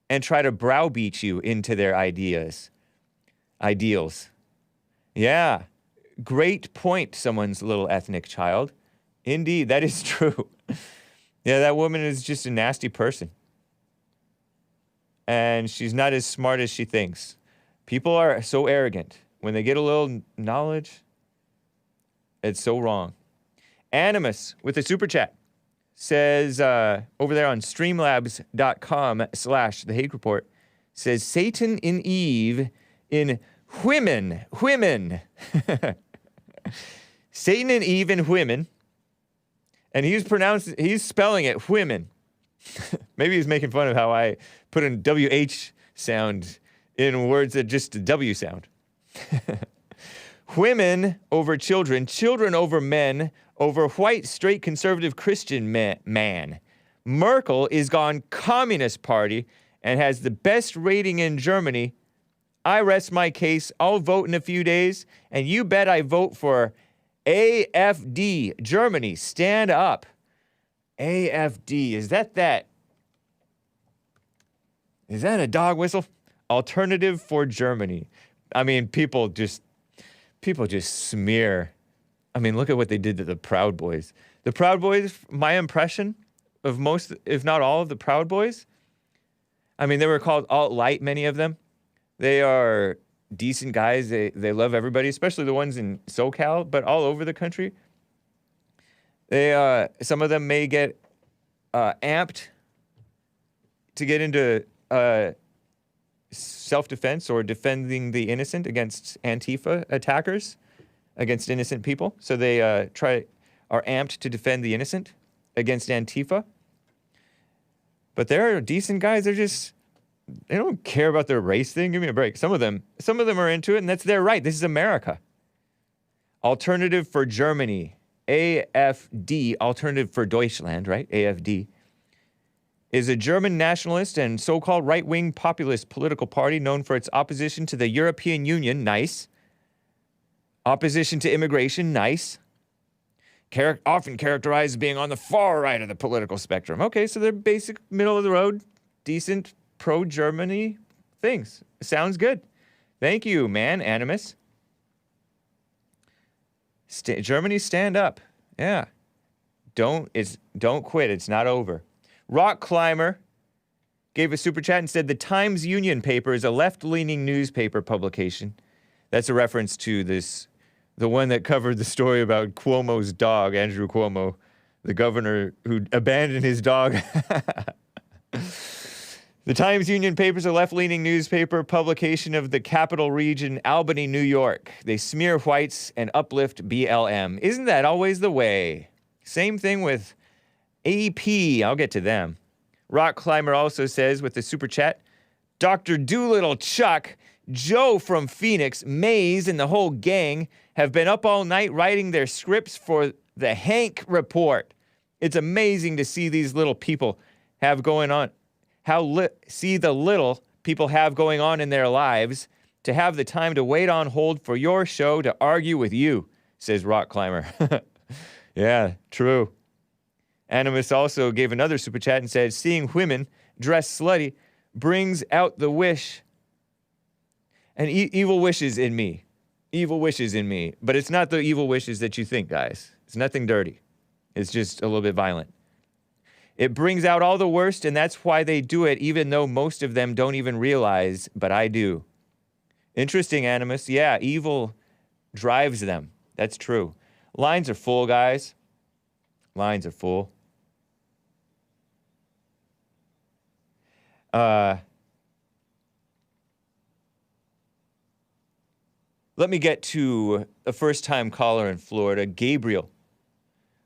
and try to browbeat you into their ideals. Yeah, great point, someone's little ethnic child. Indeed, that is true. Yeah, that woman is just a nasty person. And she's not as smart as she thinks. People are so arrogant. When they get a little knowledge, it's so wrong. Animus with a super chat says over there on streamlabs.com/the Hake Report says Satan in Eve in Whimen. Satan and Eve in Whimen. And he's spelling it Whimen. Maybe he's making fun of how I put in WH sound in words that just a W sound. Women over children, children over men, over white, straight, conservative Christian man. Merkel is gone Communist Party and has the best rating in Germany I rest my case. I'll vote in a few days, and you bet I vote for AFD. Germany, stand up. AFD, is that? Is that a dog whistle? Alternative for Germany. I mean, people just smear. I mean, look at what they did to the Proud Boys. The Proud Boys, my impression of most, if not all of the Proud Boys, I mean, they were called alt-light, many of them. They are decent guys. They love everybody, especially the ones in SoCal, but all over the country. Some of them may get amped to get into self-defense or defending the innocent against Antifa attackers, against innocent people. So they are amped to defend the innocent against Antifa. But they're decent guys. They don't care about their race thing. Give me a break. Some of them are into it, and that's their right. This is America. Alternative for Germany, AFD, Alternative for Deutschland, right? AFD, is a German nationalist and so-called right-wing populist political party known for its opposition to the European Union, nice. Opposition to immigration, nice. Often characterized as being on the far right of the political spectrum. Okay, so they're basic, middle-of-the-road, decent, pro-Germany things. Sounds good. Thank you, man, Animus. Germany, stand up. Yeah. Don't quit. It's not over. Rock Climber gave a super chat and said the Times Union paper is a left-leaning newspaper publication. That's a reference to the one that covered the story about Cuomo's dog, Andrew Cuomo, the governor who abandoned his dog. The Times Union paper is a left-leaning newspaper publication of the capital region, Albany, New York. They smear whites and uplift BLM. Isn't that always the way? Same thing with AP. I'll get to them. Rock Climber also says with the super chat, Dr. Doolittle Chuck, Joe from Phoenix, Maze, and the whole gang have been up all night writing their scripts for the Hake Report. It's amazing to see these little people have going on. See the little people have going on in their lives to have the time to wait on hold for your show to argue with you, says Rock Climber. Yeah, true. Animus also gave another super chat and said, seeing women dress slutty brings out the wish and evil wishes in me. Evil wishes in me. But it's not the evil wishes that you think, guys. It's nothing dirty. It's just a little bit violent. It brings out all the worst, and that's why they do it, even though most of them don't even realize, but I do. Interesting, Animus. Yeah, evil drives them. That's true. Lines are full, guys. Lines are full. Let me get to a first-time caller in Florida, Gabriel,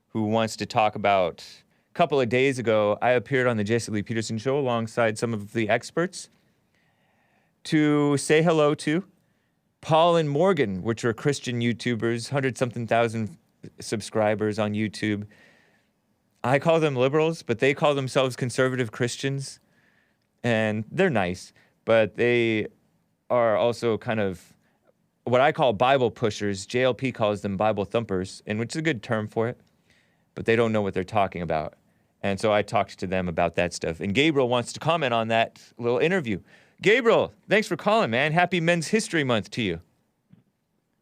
who wants to talk about... A couple of days ago, I appeared on the Jesse Lee Peterson show alongside some of the experts to say hello to Paul and Morgan, which are Christian YouTubers, 100-something thousand subscribers on YouTube. I call them liberals, but they call themselves conservative Christians, and they're nice, but they are also kind of what I call Bible pushers. JLP calls them Bible thumpers, and which is a good term for it, but they don't know what they're talking about. And so I talked to them about that stuff. And Gabriel wants to comment on that little interview. Gabriel, thanks for calling, man. Happy Men's History Month to you.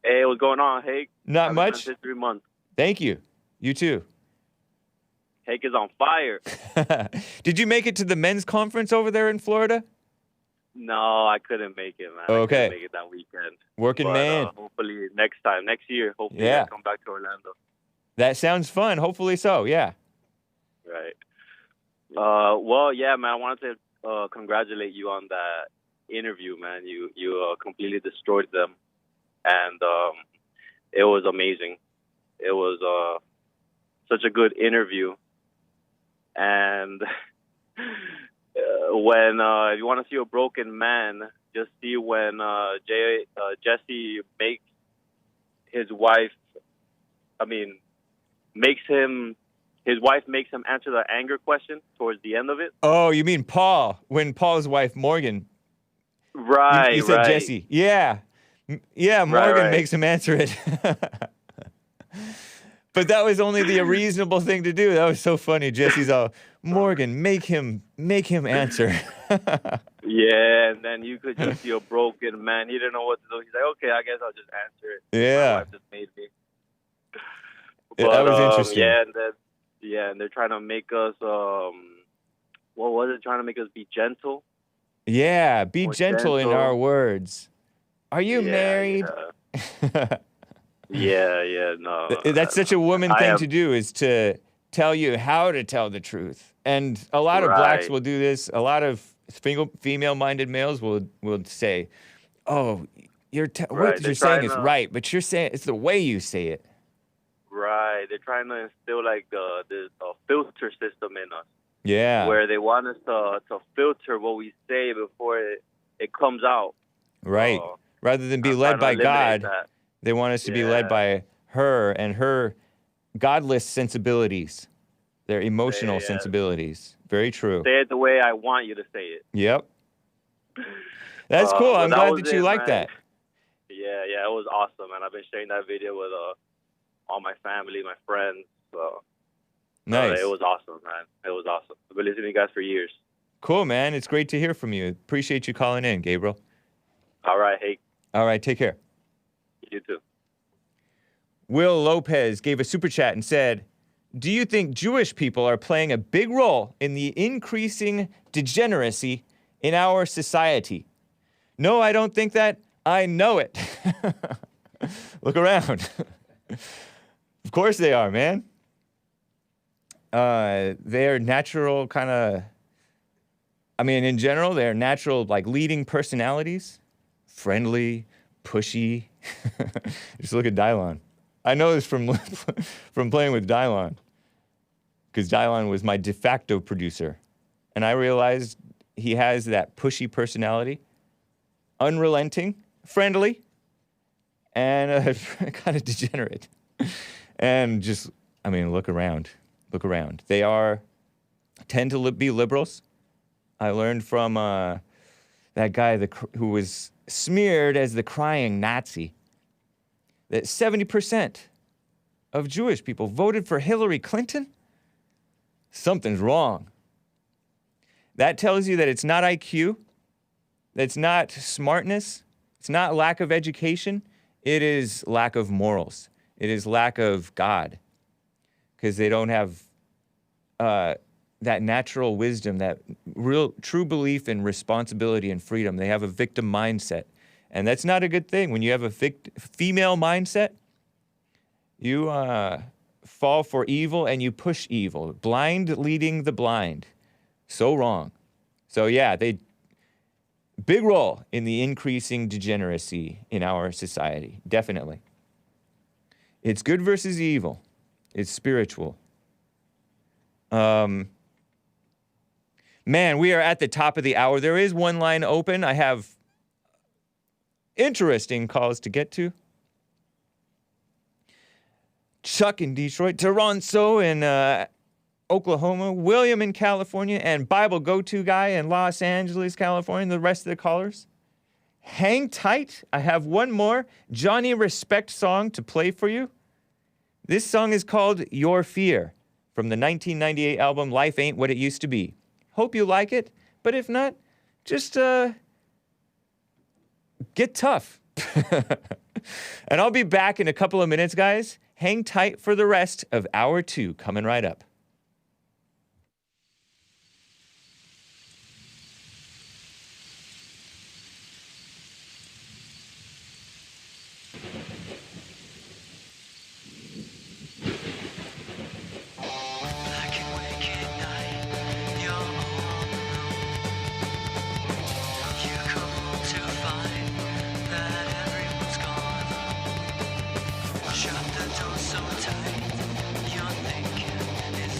Hey, what's going on, Hake? Not Happy much. Men's History Month. Thank you. You too. Hake is on fire. Did you make it to the men's conference over there in Florida? No, I couldn't make it, man. Okay. I couldn't make it that weekend. Working man. Hopefully next year, hopefully Yeah. I come back to Orlando. That sounds fun. Hopefully so, yeah. Right. Well, yeah, man, I wanted to congratulate you on that interview, man. You completely destroyed them, and it was amazing. It was such a good interview, and when if you want to see a broken man, just see when Jesse makes his wife. His wife makes him answer the anger question towards the end of it. Oh, you mean Paul? When Paul's wife Morgan Right, You said right. Jesse. Yeah. Yeah, Morgan right. makes him answer it. But that was only the reasonable thing to do. That was so funny. Jesse's all, Morgan, make him answer. Yeah, and then you could just feel broken, man. He didn't know what to do. He's like, okay, I guess I'll just answer it. Yeah. My wife just made me. Yeah, that was interesting. And they're trying to make us, what was it? Trying to make us be gentle. Yeah, be More gentle in our words. Are you married? Yeah, no. That's such a woman thing to do, is to tell you how to tell the truth. And a lot of blacks will do this. A lot of female-minded males will say, "Oh, what you're saying is right, but you're saying it's the way you say it." Right. They're trying to instill like this filter system in us. Yeah. Where they want us to filter what we say before it comes out. Right. Rather than be led by God, they want us to be led by her and her godless sensibilities, their emotional sensibilities. Very true. Say it the way I want you to say it. Yep. That's cool. I'm glad that you like that. Yeah, it was awesome, man. I've been sharing that video with all my family, my friends. So nice. It was awesome, man. It was awesome. I've been listening to you guys for years. Cool, man. It's great to hear from you. Appreciate you calling in, Gabriel. All right, Hake. All right, take care. You too. Will Lopez gave a super chat and said, do you think Jewish people are playing a big role in the increasing degeneracy in our society? No, I don't think that. I know it. Look around. Of course they are, man. They're natural kind of, in general, they're natural, like, leading personalities. Friendly, pushy. Just look at Dylon. I know this from playing with Dylon, because Dylon was my de facto producer. And I realized he has that pushy personality, unrelenting, friendly, and kind of degenerate. And just, look around. Look around. They tend to be liberals. I learned from that guy who was smeared as the crying Nazi that 70% of Jewish people voted for Hillary Clinton. Something's wrong. That tells you that it's not IQ, that's not smartness, it's not lack of education, it is lack of morals. It is lack of God, because they don't have that natural wisdom, that real true belief in responsibility and freedom. They have a victim mindset, and that's not a good thing. When you have a female mindset, you fall for evil and you push evil. Blind leading the blind. So wrong. So yeah, big role in the increasing degeneracy in our society. Definitely. It's good versus evil. It's spiritual. Man, we are at the top of the hour. There is one line open. I have interesting calls to get to. Chuck in Detroit, Teronzo in Oklahoma, William in California, and Bible go-to guy in Los Angeles, California, the rest of the callers. Hang tight. I have one more Johnny Respect song to play for you. This song is called Your Fear from the 1998 album Life Ain't What It Used to Be. Hope you like it, but if not, just get tough. And I'll be back in a couple of minutes, guys. Hang tight for the rest of hour 2, coming right up. Shut the door so tight, you're thinking it's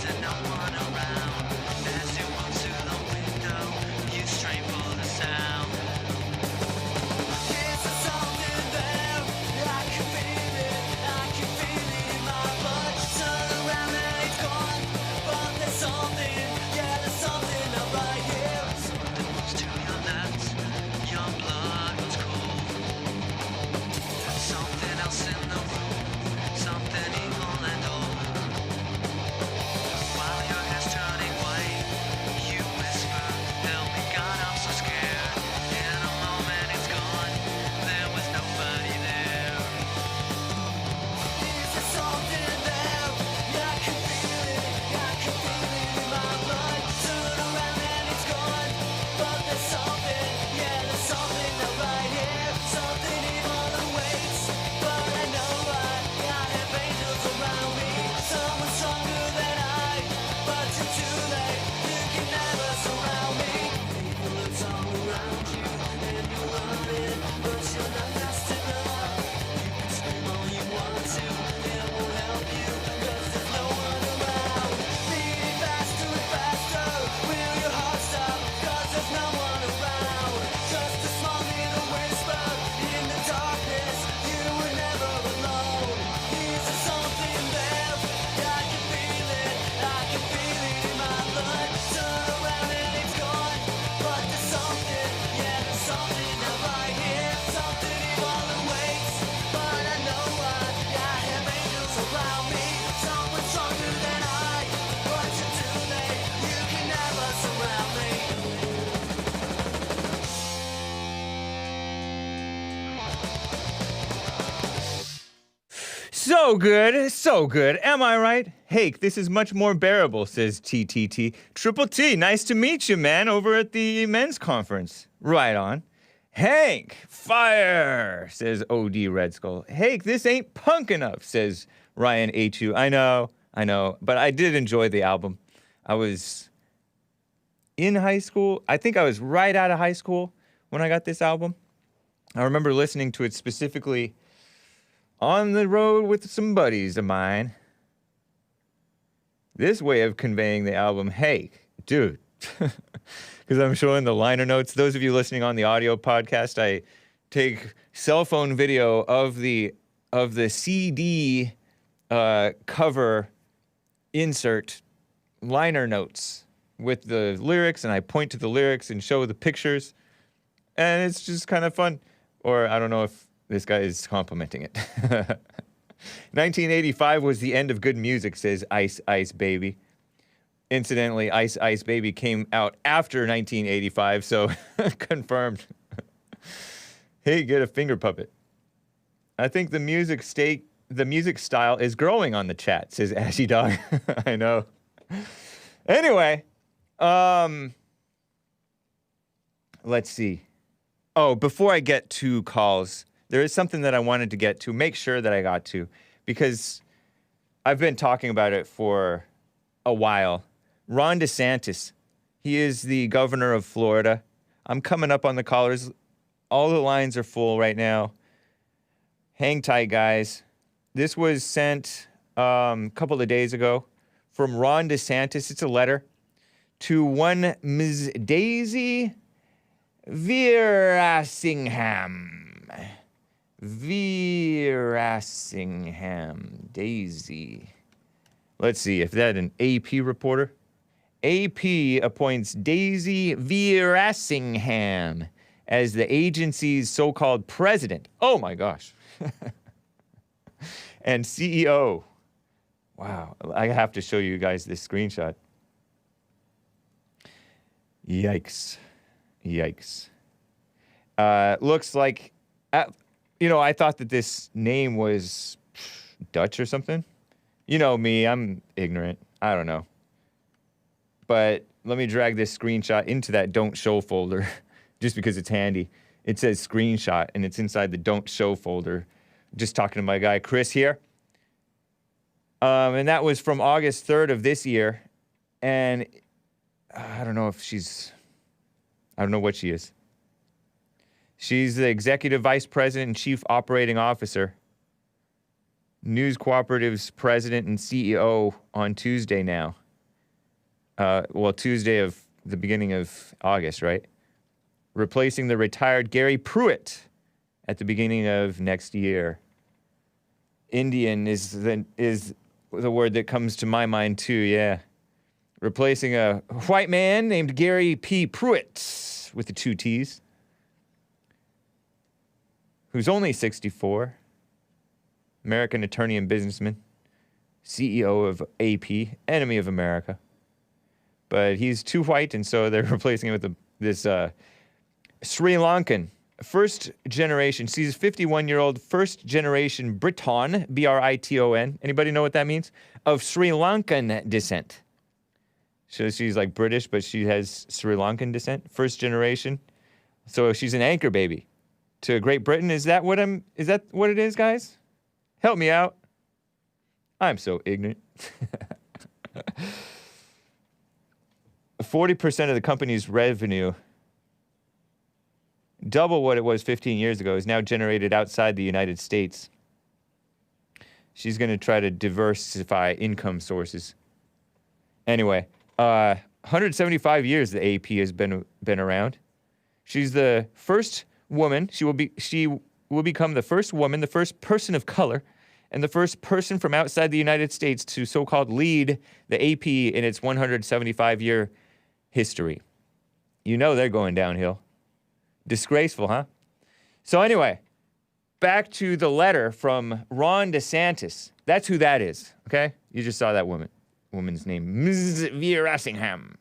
So good, so good. Am I right? Hake, this is much more bearable, says TTT. Triple T, nice to meet you, man, over at the men's conference. Right on. Hank, fire, says OD Red Skull. Hake, this ain't punk enough, says Ryan A2. I know, but I did enjoy the album. I was in high school. I think I was right out of high school when I got this album. I remember listening to it specifically on the road with some buddies of mine. This way of conveying the album, hey, dude, because I'm showing the liner notes. Those of you listening on the audio podcast, I take cell phone video of the CD cover insert liner notes with the lyrics, and I point to the lyrics and show the pictures, and it's just kind of fun. Or I don't know if this guy is complimenting it. 1985 was the end of good music, says Ice Ice Baby. Incidentally, Ice Ice Baby came out after 1985, so confirmed. Hey, get a finger puppet. I think the music style is growing on the chat, says Ashy Dog. I know. Anyway, let's see. Oh, before I get to calls, there is something that I wanted to get to, make sure that I got to, because I've been talking about it for a while. Ron DeSantis, he is the governor of Florida. I'm coming up on the callers. All the lines are full right now. Hang tight, guys. This was sent a couple of days ago from Ron DeSantis. It's a letter to one Ms. Daisy Veerasingham. Veerasingham. Daisy. Let's see if that's an AP reporter. AP appoints Daisy Veerasingham as the agency's so-called president. Oh my gosh. And CEO. Wow. I have to show you guys this screenshot. Yikes. Yikes. Looks like, I thought that this name was Dutch or something. You know me, I'm ignorant. I don't know. But let me drag this screenshot into that don't show folder just because it's handy. It says screenshot and it's inside the don't show folder. Just talking to my guy Chris here. And that was from August 3rd of this year. And I don't know what she is. She's the executive vice president and chief operating officer. News Cooperative's president and CEO on Tuesday now. Tuesday of the beginning of August, right? Replacing the retired Gary Pruitt at the beginning of next year. Indian is the word that comes to my mind too, yeah. Replacing a white man named Gary P. Pruitt with the 2 T's, who's only 64, American attorney and businessman, CEO of AP, enemy of America. But he's too white, and so they're replacing him with this Sri Lankan, first generation. She's a 51-year-old first generation Briton, Briton. Anybody know what that means? Of Sri Lankan descent. So she's like British, but she has Sri Lankan descent, first generation. So she's an anchor baby to Great Britain. Is that what it is, guys? Help me out. I'm so ignorant. 40% of the company's revenue, double what it was 15 years ago, is now generated outside the United States. She's going to try to diversify income sources. Anyway, 175 years the AP has been around. She's the first woman. She will become the first woman, the first person of color, and the first person from outside the United States to so-called lead the AP in its 175-year history. You know they're going downhill. Disgraceful, huh? So anyway, back to the letter from Ron DeSantis. That's who that is, okay? You just saw that woman's name, Ms. Veerasingham.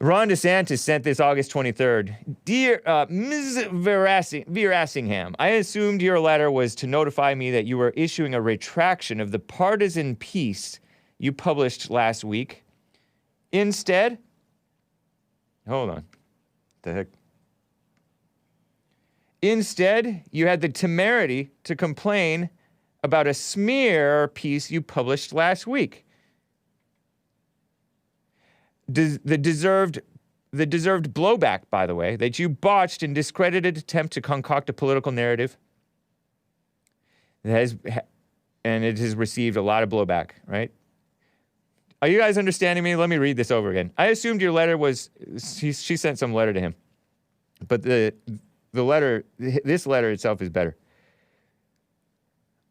Ron DeSantis sent this August 23rd. Dear Ms. Veerasingham, I assumed your letter was to notify me that you were issuing a retraction of the partisan piece you published last week. Instead, hold on. What the heck? Instead, you had the temerity to complain about a smear piece you published last week. The deserved blowback, by the way, that you botched and discredited attempt to concoct a political narrative and it has received a lot of blowback, right? Are you guys understanding me? Let me read this over again. I assumed your letter was, she sent some letter to him, but this letter itself is better.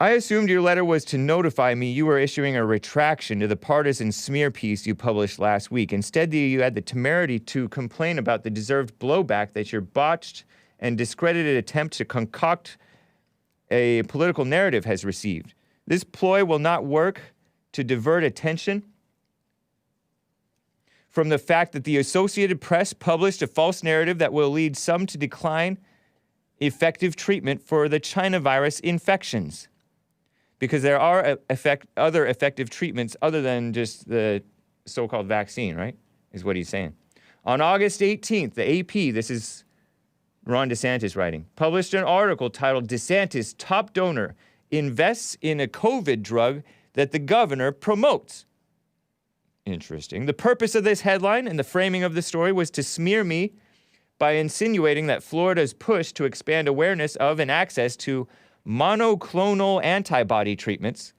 I assumed your letter was to notify me you were issuing a retraction to the partisan smear piece you published last week. Instead, you had the temerity to complain about the deserved blowback that your botched and discredited attempt to concoct a political narrative has received. This ploy will not work to divert attention from the fact that the Associated Press published a false narrative that will lead some to decline effective treatment for the China virus infections. Because there are other effective treatments other than just the so-called vaccine, right? Is what he's saying. On August 18th, the AP, this is Ron DeSantis writing, published an article titled DeSantis Top Donor Invests in a COVID Drug That the Governor Promotes. Interesting. The purpose of this headline and the framing of the story was to smear me by insinuating that Florida's push to expand awareness of and access to monoclonal antibody treatments,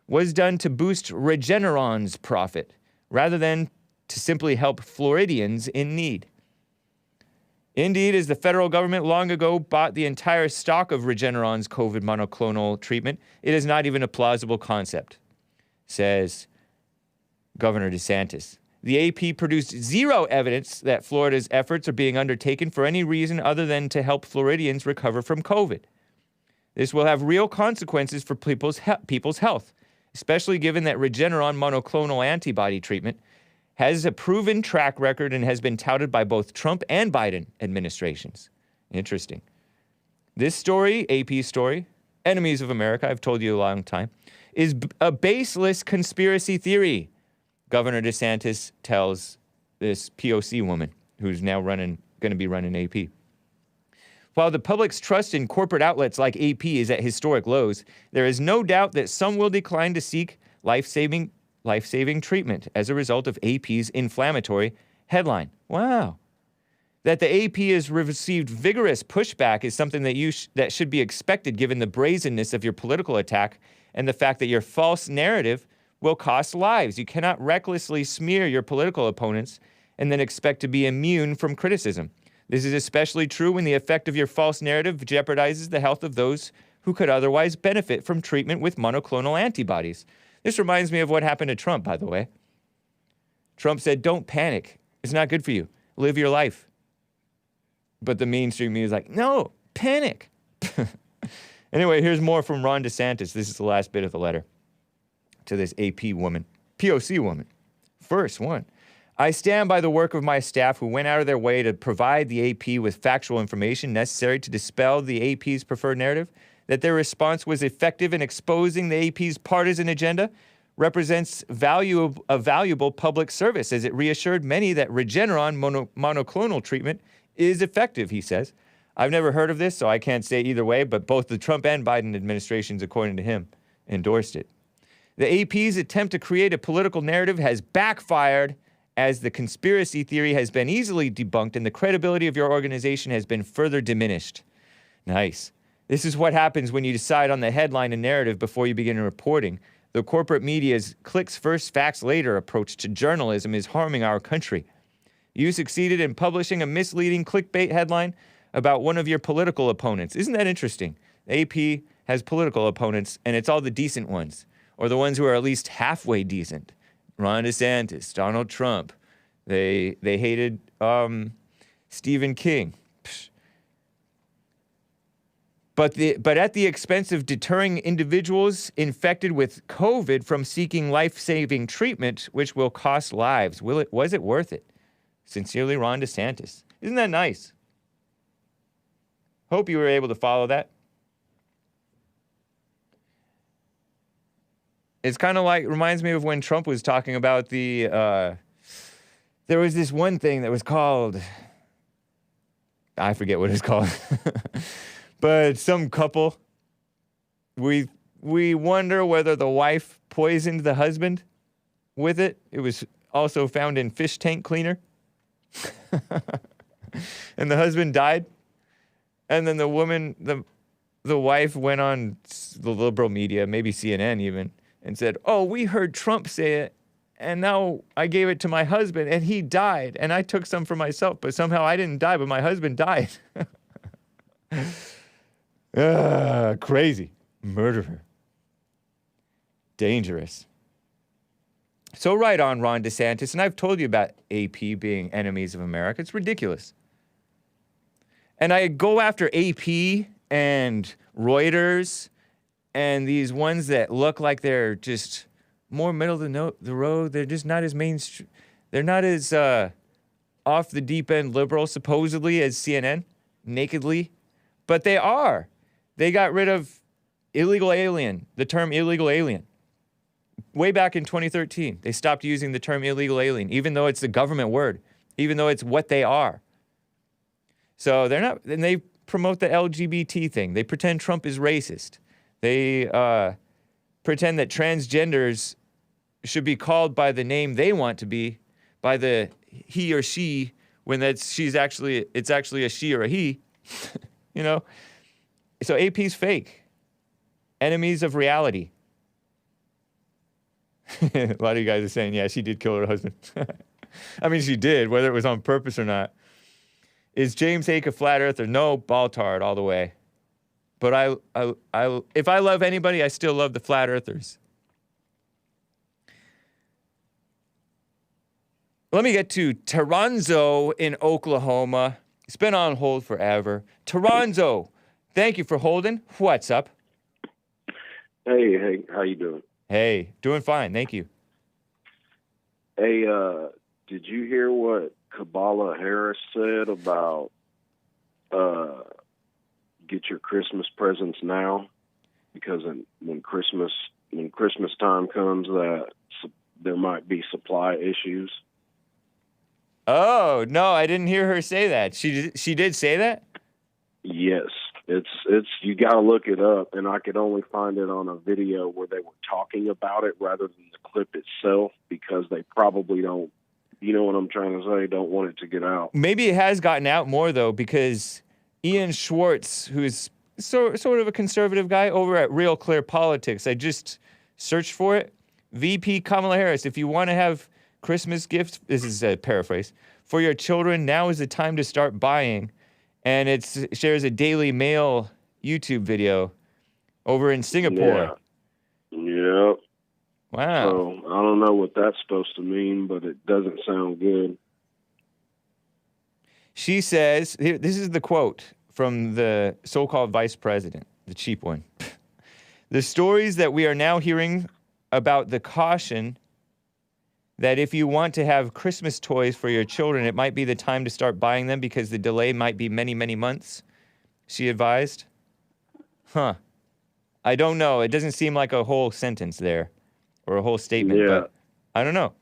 was done to boost Regeneron's profit, rather than to simply help Floridians in need. Indeed, as the federal government long ago bought the entire stock of Regeneron's COVID monoclonal treatment, it is not even a plausible concept, says Governor DeSantis. The AP produced zero evidence that Florida's efforts are being undertaken for any reason other than to help Floridians recover from COVID. This will have real consequences for people's health, especially given that Regeneron monoclonal antibody treatment has a proven track record and has been touted by both Trump and Biden administrations. Interesting. This story, AP story, Enemies of America, I've told you a long time, is a baseless conspiracy theory, Governor DeSantis tells this POC woman who's now going to be running AP. While the public's trust in corporate outlets like AP is at historic lows, there is no doubt that some will decline to seek life-saving treatment as a result of AP's inflammatory headline. Wow. That the AP has received vigorous pushback is something that should be expected given the brazenness of your political attack and the fact that your false narrative will cost lives. You cannot recklessly smear your political opponents and then expect to be immune from criticism. This is especially true when the effect of your false narrative jeopardizes the health of those who could otherwise benefit from treatment with monoclonal antibodies. This reminds me of what happened to Trump, by the way. Trump said, don't panic. It's not good for you. Live your life. But the mainstream media is like, no, panic. Anyway, here's more from Ron DeSantis. This is the last bit of the letter to this AP woman, POC woman. First one. I stand by the work of my staff who went out of their way to provide the AP with factual information necessary to dispel the AP's preferred narrative. That their response was effective in exposing the AP's partisan agenda represents a valuable public service, as it reassured many that Regeneron monoclonal treatment is effective, he says. I've never heard of this, so I can't say either way, but both the Trump and Biden administrations, according to him, endorsed it. The AP's attempt to create a political narrative has backfired, as the conspiracy theory has been easily debunked and the credibility of your organization has been further diminished. Nice. This is what happens when you decide on the headline and narrative before you begin reporting. The corporate media's clicks first, facts later approach to journalism is harming our country. You succeeded in publishing a misleading clickbait headline about one of your political opponents. Isn't that interesting? AP has political opponents, and it's all the decent ones, or the ones who are at least halfway decent. Ron DeSantis, Donald Trump. They hated Stephen King. Psh. but at the expense of deterring individuals infected with COVID from seeking life-saving treatment, which will cost lives. Was it worth it? Sincerely, Ron DeSantis. Isn't that nice? Hope you were able to follow that. It's kind of like, reminds me of when Trump was talking about the, there was this one thing that was called, I forget what it's called, but some couple, we wonder whether the wife poisoned the husband with it. It was also found in fish tank cleaner. And the husband died. And then the woman, the wife went on the liberal media, maybe CNN even, and said, oh, we heard Trump say it, and now I gave it to my husband, and he died, and I took some for myself, but somehow I didn't die, but my husband died. Crazy. Murderer. Dangerous. So right on, Ron DeSantis, and I've told you about AP being enemies of America. It's ridiculous. And I go after AP and Reuters and these ones that look like they're just more middle of the road. They're just not as mainstream. They're not as off the deep end liberal, supposedly, as CNN, nakedly. But they are. They got rid of illegal alien, the term illegal alien. Way back in 2013, they stopped using the term illegal alien, even though it's the government word, even though it's what they are. So they're not, and they promote the LGBT thing. They pretend Trump is racist. They pretend that transgenders should be called by the name they want to be, by the he or she, when it's actually a she or a he, you know? So AP's fake. Enemies of reality. A lot of you guys are saying, yeah, she did kill her husband. I mean, she did, whether it was on purpose or not. Is James Hake a flat earther? No, ball-tard all the way. But if I love anybody, I still love the flat earthers. Let me get to Teronzo in Oklahoma. It's been on hold forever. Teronzo, thank you for holding. What's up? Hey, how you doing? Hey, doing fine, thank you. Hey, did you hear what Kamala Harris said about get your Christmas presents now, because when Christmas time comes, that there might be supply issues? Oh no, I didn't hear her say that. She did say that? Yes, it's you got to look it up, and I could only find it on a video where they were talking about it rather than the clip itself, because they probably don't. You know what I'm trying to say? Don't want it to get out. Maybe it has gotten out more, though, because Ian Schwartz, who's sort of a conservative guy over at Real Clear Politics, I just searched for it. VP Kamala Harris, if you want to have Christmas gifts, this is a paraphrase, for your children, now is the time to start buying. And it shares a Daily Mail YouTube video over in Singapore. Yeah. Yep. Wow. So I don't know what that's supposed to mean, but it doesn't sound good. She says, this is the quote from the so-called vice president, the cheap one. The stories that we are now hearing about the caution that if you want to have Christmas toys for your children, it might be the time to start buying them because the delay might be many, many months, she advised. Huh. I don't know. It doesn't seem like a whole sentence there. Or a whole statement, but I don't know.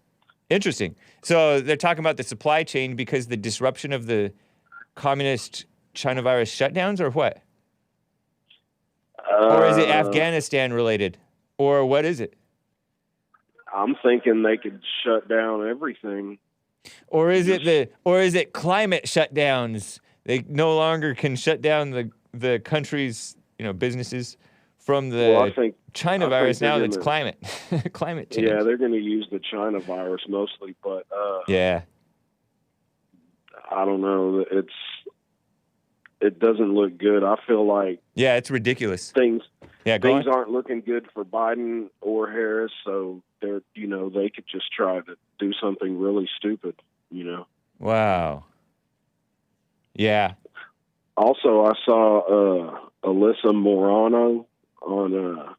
Interesting. So they're talking about the supply chain because the disruption of the communist China virus shutdowns, or what? Or is it Afghanistan related? Or what is it? I'm thinking they could shut down everything. Or is it climate shutdowns? They no longer can shut down the country's, businesses from the China virus. Now it's climate change. Yeah, they're going to use the China virus mostly, but yeah, I don't know. It doesn't look good. I feel like it's ridiculous. Things aren't looking good for Biden or Harris, so they could just try to do something really stupid. Wow. Yeah. Also, I saw Alyssa Morano on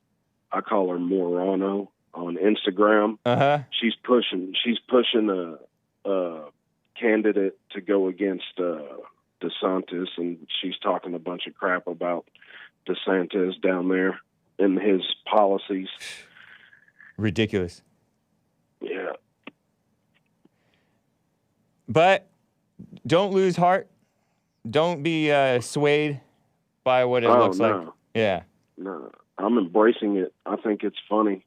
I call her Morano on Instagram. She's pushing a candidate to go against DeSantis, and she's talking a bunch of crap about DeSantis down there and his policies. Ridiculous. Yeah. But don't lose heart. Don't be swayed by what it looks like. Yeah. No, I'm embracing it. I think it's funny.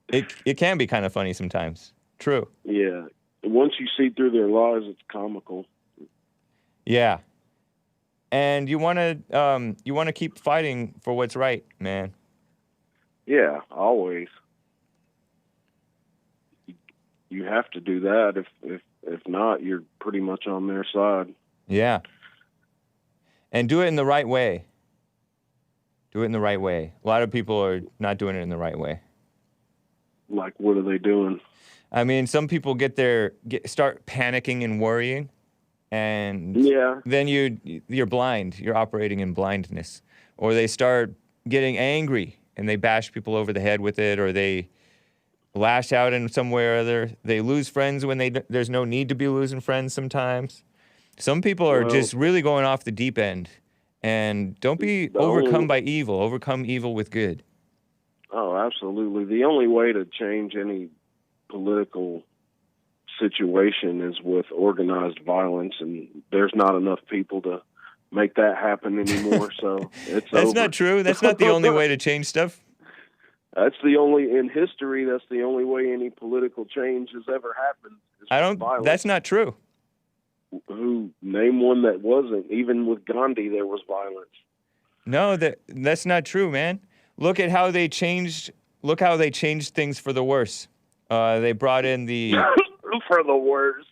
It can be kind of funny sometimes. True. Yeah. Once you see through their lies, it's comical. Yeah. And you want to keep fighting for what's right, man. Yeah, always. You have to do that. If not, you're pretty much on their side. Yeah. And do it in the right way. Do it in the right way. A lot of people are not doing it in the right way. Like, what are they doing? I mean, some people start panicking and worrying, and then you're blind. You're operating in blindness. Or they start getting angry and they bash people over the head with it, or they lash out in some way or other. They lose friends when there's no need to be losing friends sometimes. Some people are just really going off the deep end. And don't be overcome by evil. Overcome evil with good. Oh, absolutely. The only way to change any political situation is with organized violence, and there's not enough people to make that happen anymore. So That's not true. That's not the only way to change stuff. In history, that's the only way any political change has ever happened. That's not true. Name one that wasn't. Even with Gandhi, there was violence. No, that's not true, man. Look at how they changed. Look how they changed things for the worse. They brought in the for the worse.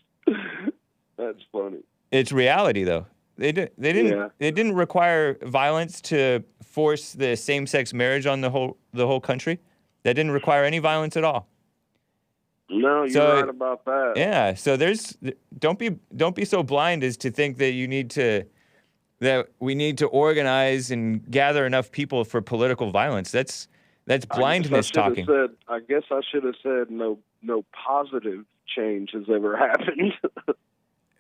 That's funny. It's reality, though. They didn't require violence to force the same-sex marriage on the whole country. That didn't require any violence at all. No, you're right about that. Yeah, so don't be so blind as to think that we need to organize and gather enough people for political violence. That's blindness talking. I guess I should have said no positive change has ever happened.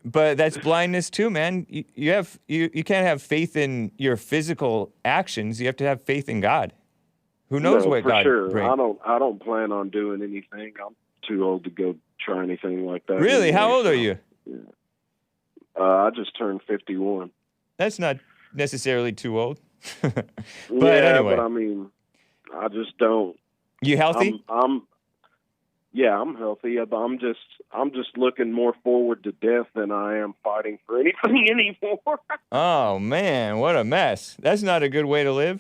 But that's blindness too, man. You can't have faith in your physical actions. You have to have faith in God. Who knows what God brings? I don't plan on doing anything. I'm too old to go try anything like that. Really? How old are you? Yeah. I just turned 51. That's not necessarily too old. But anyway. But I mean, I just don't. You healthy? I'm healthy. I'm just looking more forward to death than I am fighting for anything anymore. Oh man, what a mess. That's not a good way to live.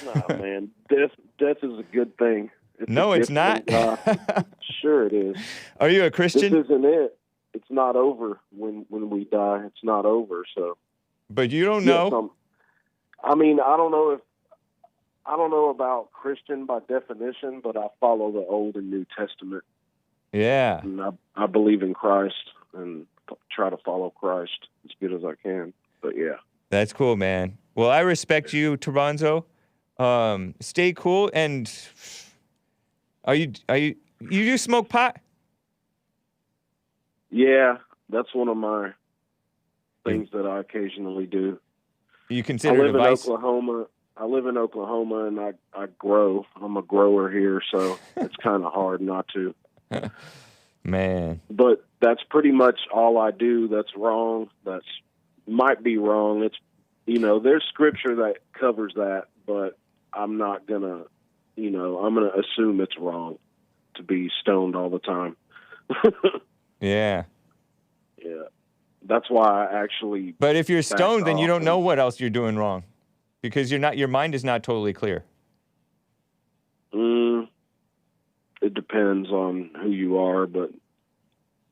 Nah, man. Death is a good thing. No, it's not. Sure it is. Are you a Christian? This isn't it. It's not over when we die. It's not over, so. But you don't know? I mean, I don't know about Christian by definition, but I follow the Old and New Testament. Yeah. And I believe in Christ and try to follow Christ as good as I can. But yeah. That's cool, man. Well, I respect you, Teronzo. Stay cool, and you do smoke pot? Yeah, that's one of my things that I occasionally do. You consider it a vice? I live in Oklahoma, and I grow. I'm a grower here, so it's kind of hard not to. Man. But that's pretty much all I do. That's wrong. That's might be wrong. It's, there's scripture that covers that, but I'm not gonna, I'm gonna assume it's wrong to be stoned all the time. Yeah. Yeah. That's why I actually. But if you're stoned, then you don't know what else you're doing wrong, because your mind is not totally clear. It depends on who you are, but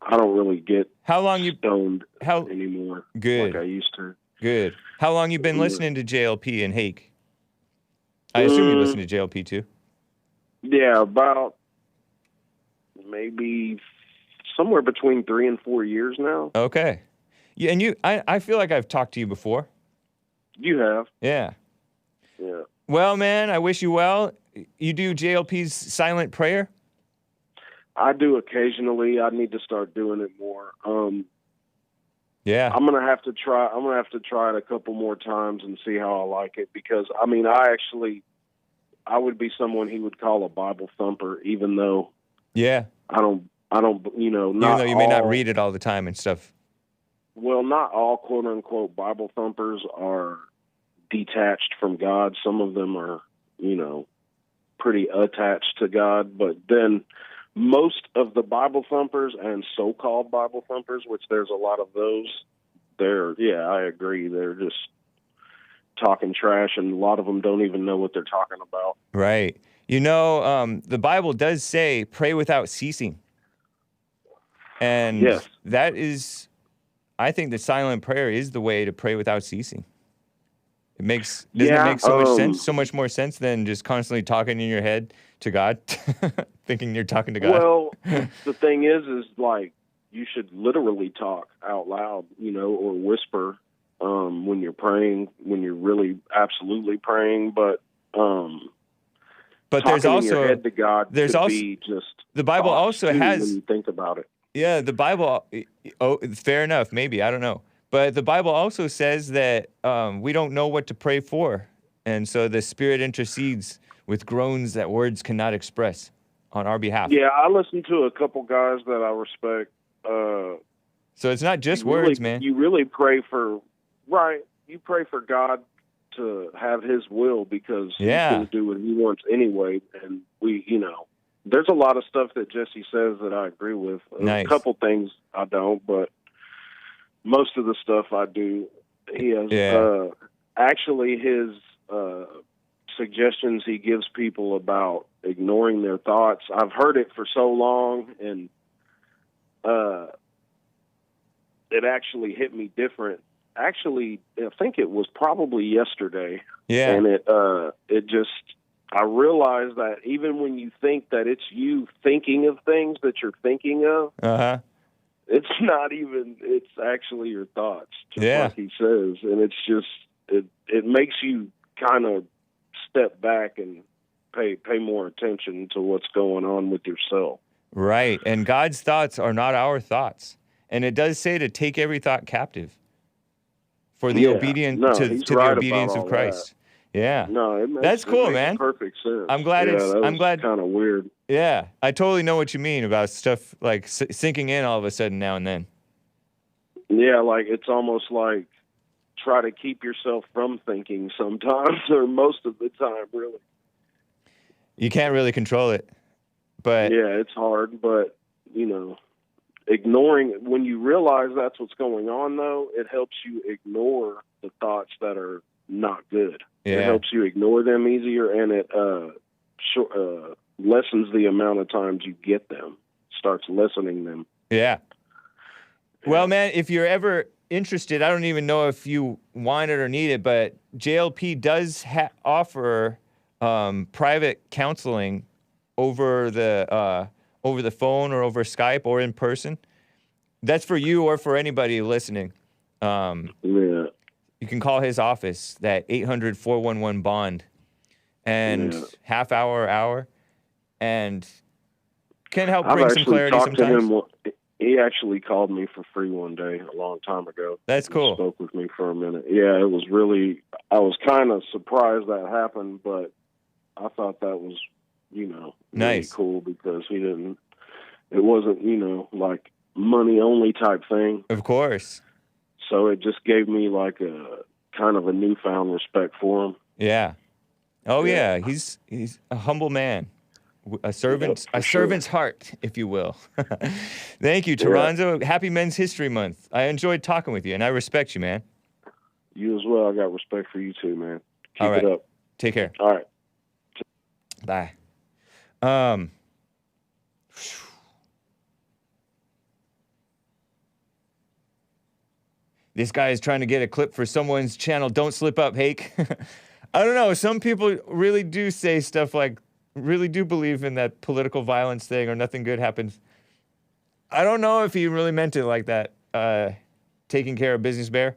I don't really get stoned anymore. Good. Like I used to. Good. How long you been listening to JLP and Hake? I assume you listen to JLP too. Yeah, about maybe somewhere between 3 and 4 years now. Okay. Yeah, and I feel like I've talked to you before. You have. Yeah. Yeah. Well, man, I wish you well. You do JLP's silent prayer? I do occasionally. I need to start doing it more. Yeah. I'm gonna have to try it a couple more times and see how I like it, because I mean, I would be someone he would call a Bible thumper, even though I don't you know, not even though you may not read it all the time and stuff. Well, not all quote unquote Bible thumpers are detached from God. Some of them are, you know, pretty attached to God, but then most of the Bible thumpers and so-called Bible thumpers, which there's a lot of those, I agree. They're just talking trash, and a lot of them don't even know what they're talking about. Right. You know, the Bible does say, pray without ceasing. And yes. That is, I think the silent prayer is the way to pray without ceasing. Doesn't it make so much sense, so much more sense than just constantly talking in your head to God, thinking you're talking to God? Well, the thing is like, you should literally talk out loud, you know, or whisper when you're praying, when you're really absolutely praying. But there's also in your head to God. There's could also be just the Bible also has. When you think about it. Yeah, the Bible. Oh, fair enough. Maybe, I don't know. But the Bible also says that we don't know what to pray for, and so the Spirit intercedes with groans that words cannot express on our behalf. Yeah, I listen to a couple guys that I respect. So it's not just words, man. You really pray for, right? You pray for God to have His will, because He's going to do what He wants anyway. And we, you know, there's a lot of stuff that Jesse says that I agree with. Nice. A couple things I don't, but most of the stuff I do. He has actually his suggestions he gives people about ignoring their thoughts. I've heard it for so long, and it actually hit me different. Actually, I think it was probably yesterday. Yeah. And it just, I realized that even when you think that it's you thinking of things that you're thinking of, it's not even, it's actually your thoughts, just like he says. And it's just, it makes you kind of step back and pay more attention to what's going on with yourself. Right. And God's thoughts are not our thoughts. And it does say to take every thought captive for the obedience to the obedience of Christ. That. Yeah. No, that's cool, man. Perfect sense. I'm glad I'm glad. Kind of weird. Yeah, I totally know what you mean about stuff like sinking in all of a sudden now and then. Yeah, like it's almost like try to keep yourself from thinking sometimes, or most of the time, really. You can't really control it, but yeah, it's hard. But you know, ignoring, when you realize that's what's going on, though, it helps you ignore the thoughts that are not good. Yeah. It helps you ignore them easier, and it lessens the amount of times you get them. Starts lessening them. Yeah. Well, man, if you're ever interested, I don't even know if you want it or need it, but JLP does offer private counseling over the phone or over Skype or in person. That's for you or for anybody listening. You can call his office, that 800-411-BOND, and half hour, and can help bring some clarity sometimes. He actually called me for free one day a long time ago. That's cool. He spoke with me for a minute. Yeah, it was really, I was kind of surprised that happened, but I thought that was, you know, really cool, because it wasn't, you know, like money only type thing. Of course. So it just gave me like a kind of a newfound respect for him. Yeah. Oh yeah. He's a humble man. A servant's heart, if you will. Thank you, Teronzo. Happy Men's History Month. I enjoyed talking with you, and I respect you, man. You as well. I got respect for you too, man. Keep it up. Take care. All right. Bye. This guy is trying to get a clip for someone's channel. Don't slip up, Hake. I don't know. Some people really do say stuff like, really do believe in that political violence thing or nothing good happens. I don't know if he really meant it like that. taking care of business, Bear.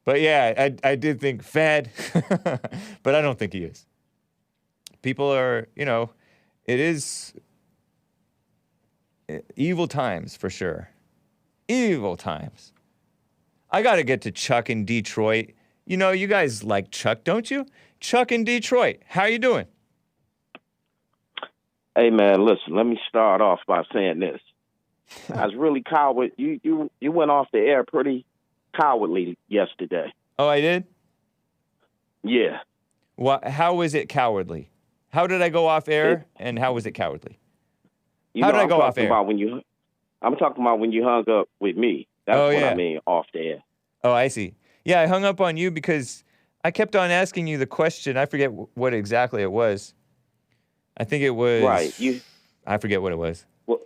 But yeah, I did think fed, but I don't think he is. People are, it is evil times for sure. Evil times. I got to get to Chuck in Detroit. You guys like Chuck, don't you? Chuck in Detroit. How you doing? Hey, man, listen, let me start off by saying this. I was really coward. You went off the air pretty cowardly yesterday. Oh, I did? Yeah. How was it cowardly? How did I go off air, and how was it cowardly? How did I go off air? I'm talking about when you hung up with me. That's what I mean, off the air. Oh, I see. Yeah, I hung up on you because I kept on asking you the question. I forget what exactly it was. I think it was... Right. I forget what it was. Well,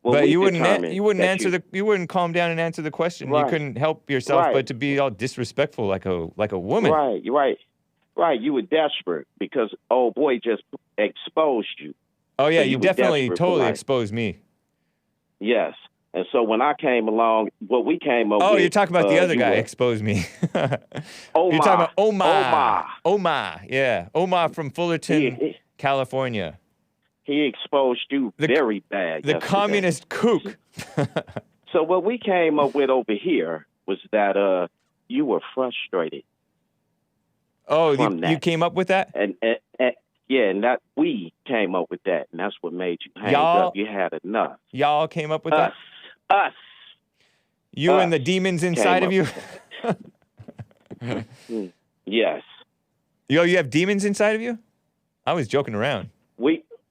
but you wouldn't answer you wouldn't calm down and answer the question. Right. You couldn't help yourself but to be all disrespectful like a woman. Right. You were desperate because old boy just exposed you. Oh yeah, so you definitely totally exposed me. Yes. And so when I came along, we came up with... Oh, you're talking about the other guy exposed me. Omar. You're talking about Omar. Yeah. Omar from Fullerton, California. He exposed you very bad. The communist kook. So what we came up with over here was that you were frustrated. Oh, you came up with that? And that we came up with that, and that's what made you hang up. You had enough. Y'all came up with that? Us. You and the demons inside of you? Yes. Yo, you have demons inside of you? I was joking around.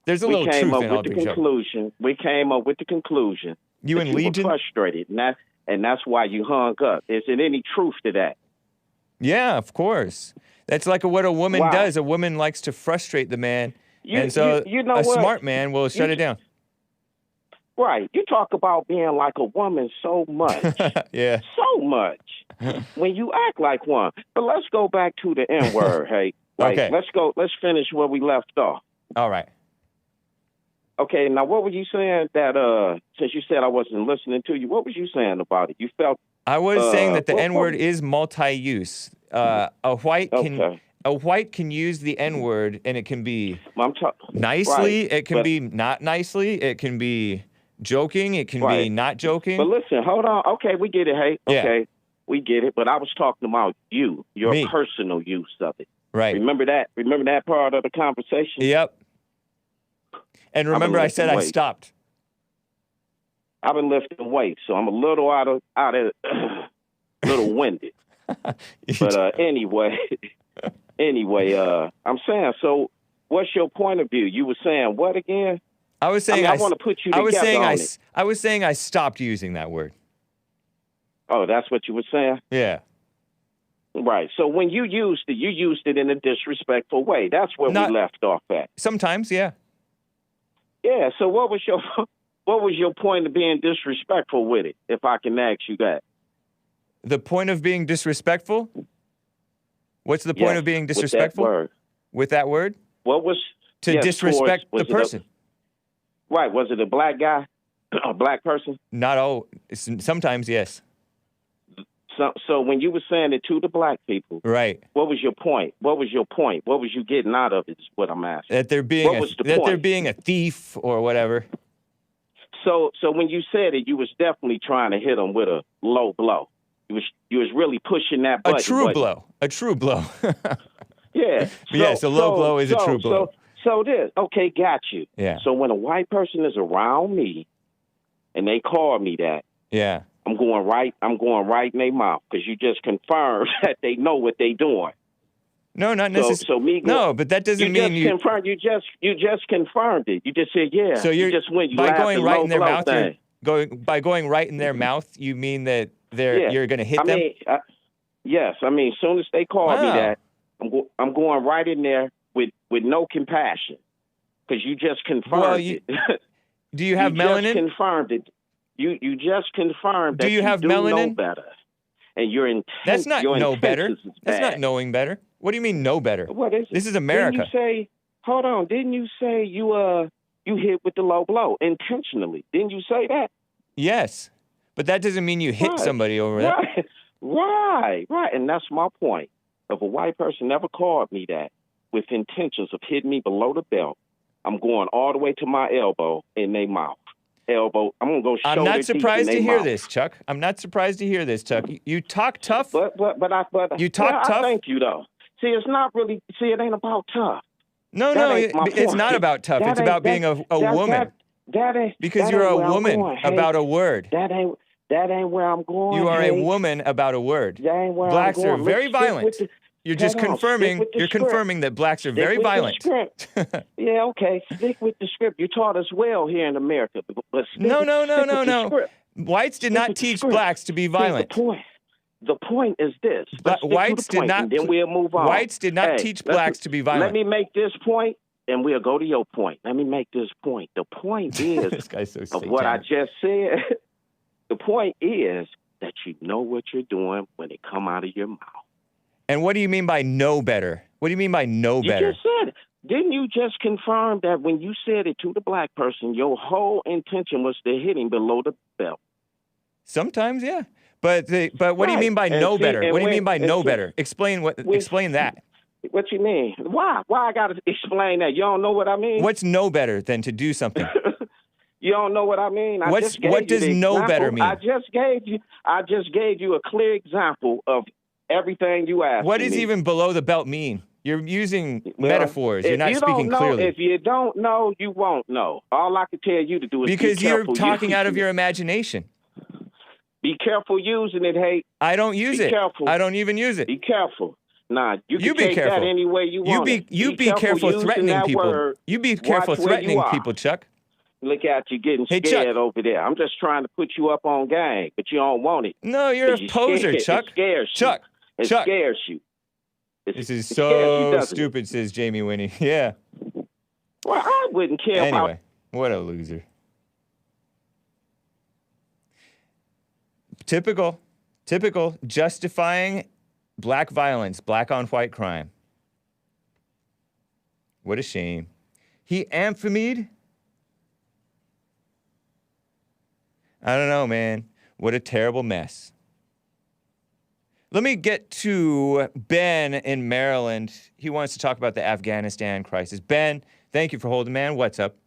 There's a little truth in all the conclusion. We came up with the conclusion. You and Legion? Were frustrated, and that's why you hung up. Is there any truth to that? Yeah, of course. That's like what a woman does. A woman likes to frustrate the man, and so a smart man will shut it down. Right. You talk about being like a woman so much. Yeah. So much. When you act like one. But let's go back to the N-word, hey. Okay. Let's finish where we left off. All right. Okay, now what were you saying that, since you said I wasn't listening to you, what was you saying about it? You felt... I was saying that the N-word is multi-use. A white can use the N-word, and it can be nicely, it can be not nicely, it can be joking, it can be not joking. But listen, hold on. Okay, we get it, hey. Okay, yeah. We get it. But I was talking about your personal use of it. Right. Remember that? Remember that part of the conversation? Yep. And remember I said I stopped. I've been lifting weights, so I'm a little out of little winded. But anyway, I'm saying, so what's your point of view? You were saying what again? I was saying I want to put you together I was saying I stopped using that word. Oh, that's what you were saying? Yeah. Right. So when you used it in a disrespectful way. That's where we left off at. Sometimes, yeah. Yeah. So what was your point of being disrespectful with it, if I can ask you that? The point of being disrespectful? What's the point of being disrespectful? With that word? What was... To disrespect the person. Right. Was it a black guy? A black person? Not all. Sometimes, yes. So when you were saying it to the black people, right? What was your point? What was your point? What was you getting out of it? Is what I'm asking. That they're being a thief or whatever. So when you said it, you was definitely trying to hit them with a low blow. You was really pushing that button. A true blow. Yeah. Yes, a low blow is a true blow. So this, okay, got you. Yeah. So when a white person is around me, and they call me that, yeah, I'm going right in their mouth because you just confirmed that they know what they doing. No, not necessarily. No, but that doesn't mean you confirmed. You just confirmed it. You just said yeah. So you just went. By going right in their mouth. By going right in their mouth, you mean that you're going to hit them? Yes. I mean, as soon as they call me that, I'm going right in there with no compassion because you just confirmed it. Do you have melanin? Just confirmed it. You just confirmed that do you have melanin? Know better, and your intent. That's not know better. That's not knowing better. What do you mean know better? What is it? This is America. Didn't you say? Hold on. Didn't you say you hit with the low blow intentionally? Didn't you say that? Yes, But that doesn't mean you hit somebody over that. Right. And that's my point. If a white person never called me that with intentions of hitting me below the belt, I'm going all the way to my elbow in their mouth. Elbow. I'm gonna go shoulder I'm not surprised to hear mouth. this, Chuck. I'm not surprised to hear this, Chuck. You talk tough. But you talk tough. I thank you though. See, it's not really. See, it ain't about tough. No, it's not about tough. It's about being a woman. Because you're a woman about a word. That ain't where I'm going. You are a woman about a word. That ain't where blacks I'm going. are very violent. You're just confirming. You're confirming that blacks are very violent. Yeah, okay. Stick with the script. You taught us well here in America. But no. Whites did not teach blacks to be violent. The point is this. Whites did not. Then we'll move on. Whites did not teach blacks to be violent. Let me make this point, and we'll go to your point. Let me make this point. The point is this guy's so of what I just said. The point is that you know what you're doing when it come out of your mouth. And what do you mean by know better? What do you mean by know better? You just said it. Didn't you just confirm that when you said it to the black person, your whole intention was to hit him below the belt? Sometimes, yeah. But what do you mean by know better? What do you mean by know better? Explain that. What you mean? Why? Why I gotta explain that? You don't know what I mean? What's know better than to do something? You don't know what I mean? What does know better mean? I just gave you a clear example of everything you asked. What does even below the belt mean? You're using metaphors. You're not speaking clearly. If you don't know, you won't know. All I can tell you to do is because you're talking out of your imagination. Be careful using it, Hake. I don't use it. Be careful. I don't even use it. Be careful. Nah, you can be take careful. that any way you want. You be careful threatening people. Word. You be careful threatening people, Chuck. Look at you getting scared over there. I'm just trying to put you up on game, but you don't want it. No, you're a poser, Chuck. It scares you. Chuck. It scares you. This is so stupid, says Jamie Winnie. Yeah. Well, I wouldn't care anyway, what a loser. Typical justifying black violence, black on white crime. What a shame. He amphimed? I don't know, man. What a terrible mess. Let me get to Ben in Maryland. He wants to talk about the Afghanistan crisis. Ben, thank you for holding, man. What's up?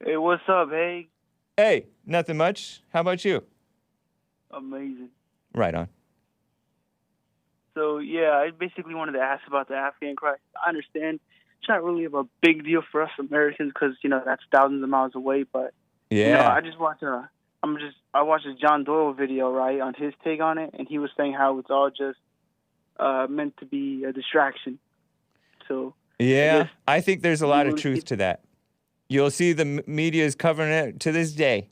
Hey, what's up, Hake? Hey, nothing much. How about you? Amazing. Right on. So, yeah, I basically wanted to ask about the Afghan crisis. I understand it's not really a big deal for us Americans because, that's thousands of miles away. But, yeah. I just want to... I watched a John Doyle video, right, on his take on it, and he was saying how it's all just meant to be a distraction. So yeah, I think there's a lot of truth to that. You'll see the media is covering it to this day,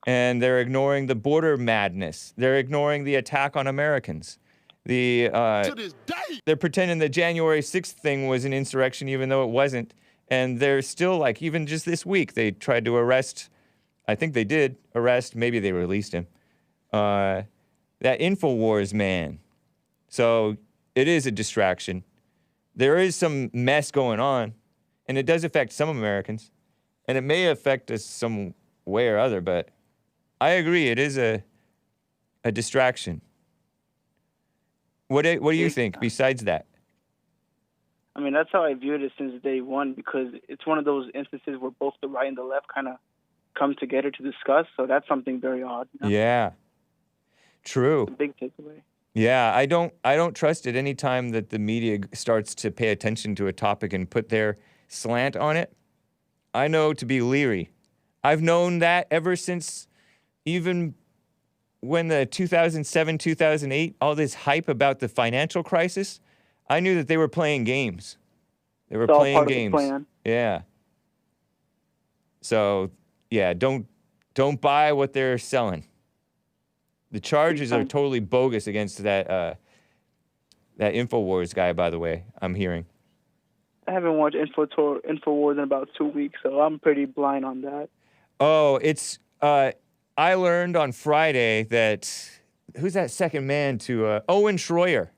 and they're ignoring the border madness. They're ignoring the attack on Americans. To this day, they're pretending the January 6th thing was an insurrection, even though it wasn't. And they're still even just this week, they tried to arrest. I think they did arrest, maybe they released him, that InfoWars man. So it is a distraction. There is some mess going on, and it does affect some Americans, and it may affect us some way or other, but I agree, it is a distraction. What do you think besides that? I mean, that's how I viewed it since day one, because it's one of those instances where both the right and the left kind of come together to discuss, so that's something very odd. Yeah, true. It's a big takeaway. Yeah, I don't trust it any time that the media starts to pay attention to a topic and put their slant on it. I know to be leery. I've known that ever since even when the 2007, 2008, all this hype about the financial crisis, I knew that they were playing games. They were playing games. Yeah. So, yeah, don't buy what they're selling. The charges are totally bogus against that InfoWars guy, by the way, I'm hearing. I haven't watched InfoWars in about 2 weeks, so I'm pretty blind on that. Oh, it's I learned on Friday that who's that second man to Owen Schroyer.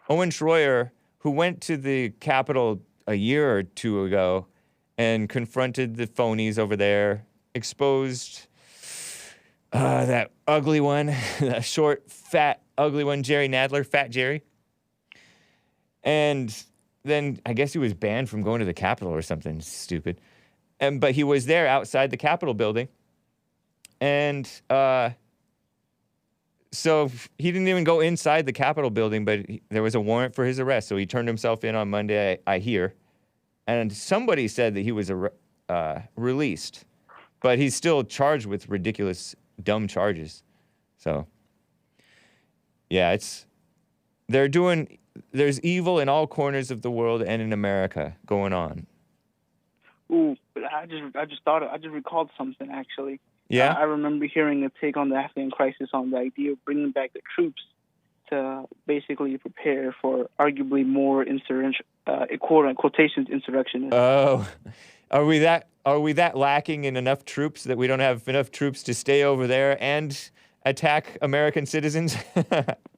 Owen Schroyer, who went to the Capitol a year or two ago and confronted the phonies over there, exposed That ugly one, that short, fat, ugly one, Jerry Nadler, Fat Jerry. And then I guess he was banned from going to the Capitol or something stupid. But he was there outside the Capitol building. And so he didn't even go inside the Capitol building, but there was a warrant for his arrest. So he turned himself in on Monday, I hear. And somebody said that he was released. But he's still charged with ridiculous, dumb charges. So, yeah, there's evil in all corners of the world and in America going on. Ooh, but I just recalled something, actually. Yeah? I remember hearing a take on the Afghan crisis on the idea of bringing back the troops to basically prepare for arguably more insurrection, quotations, insurrectionists. Oh, are we that lacking in enough troops that we don't have enough troops to stay over there and attack American citizens?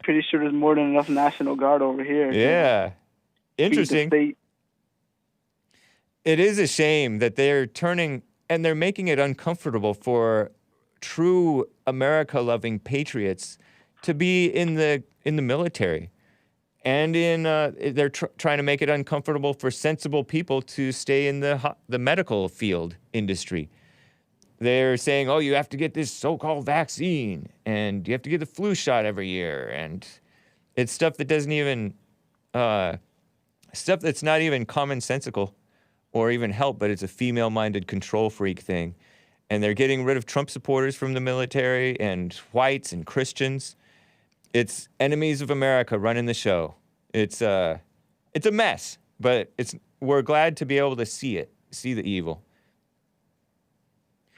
Pretty sure there's more than enough National Guard over here. Yeah. Interesting. It is a shame that they're making it uncomfortable for true America-loving patriots to be in the military. And they're trying to make it uncomfortable for sensible people to stay in the medical field industry. They're saying, oh, you have to get this so-called vaccine, and you have to get the flu shot every year, and it's stuff that doesn't even, stuff that's not even commonsensical or even help, but it's a female-minded control freak thing. And they're getting rid of Trump supporters from the military and whites and Christians. It's enemies of America running the show. It's a mess, but we're glad to be able to see the evil.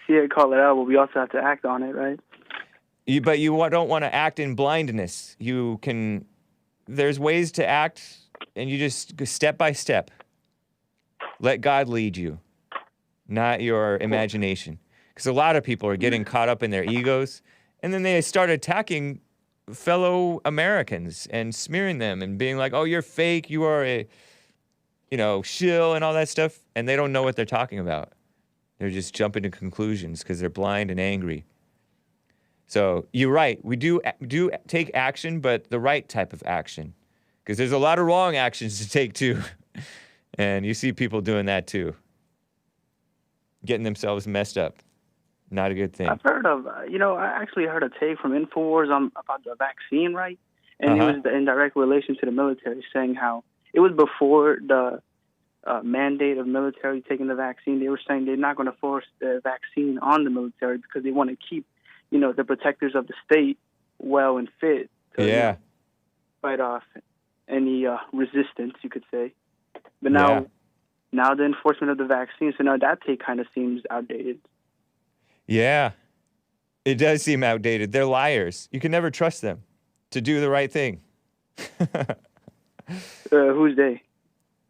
See it, call it out, but we also have to act on it, right? But you don't want to act in blindness. There's ways to act, and you just go step by step. Let God lead you, not your imagination. Because a lot of people are getting caught up in their egos, and then they start attacking fellow Americans and smearing them and being like, oh, you're fake, you are a, shill and all that stuff, and they don't know what they're talking about. They're just jumping to conclusions because they're blind and angry. So you're right. We do take action, but the right type of action. Because there's a lot of wrong actions to take, too. And you see people doing that, too. Getting themselves messed up. Not a good thing. I've heard of, I actually heard a take from InfoWars about the vaccine, right? And it was in direct relation to the military, saying how it was before the mandate of military taking the vaccine. They were saying they're not going to force the vaccine on the military because they want to keep, the protectors of the state well and fit to fight off any resistance, you could say. But now the enforcement of the vaccine, so now that take kind of seems outdated. Yeah, it does seem outdated. They're liars. You can never trust them to do the right thing. Who's they?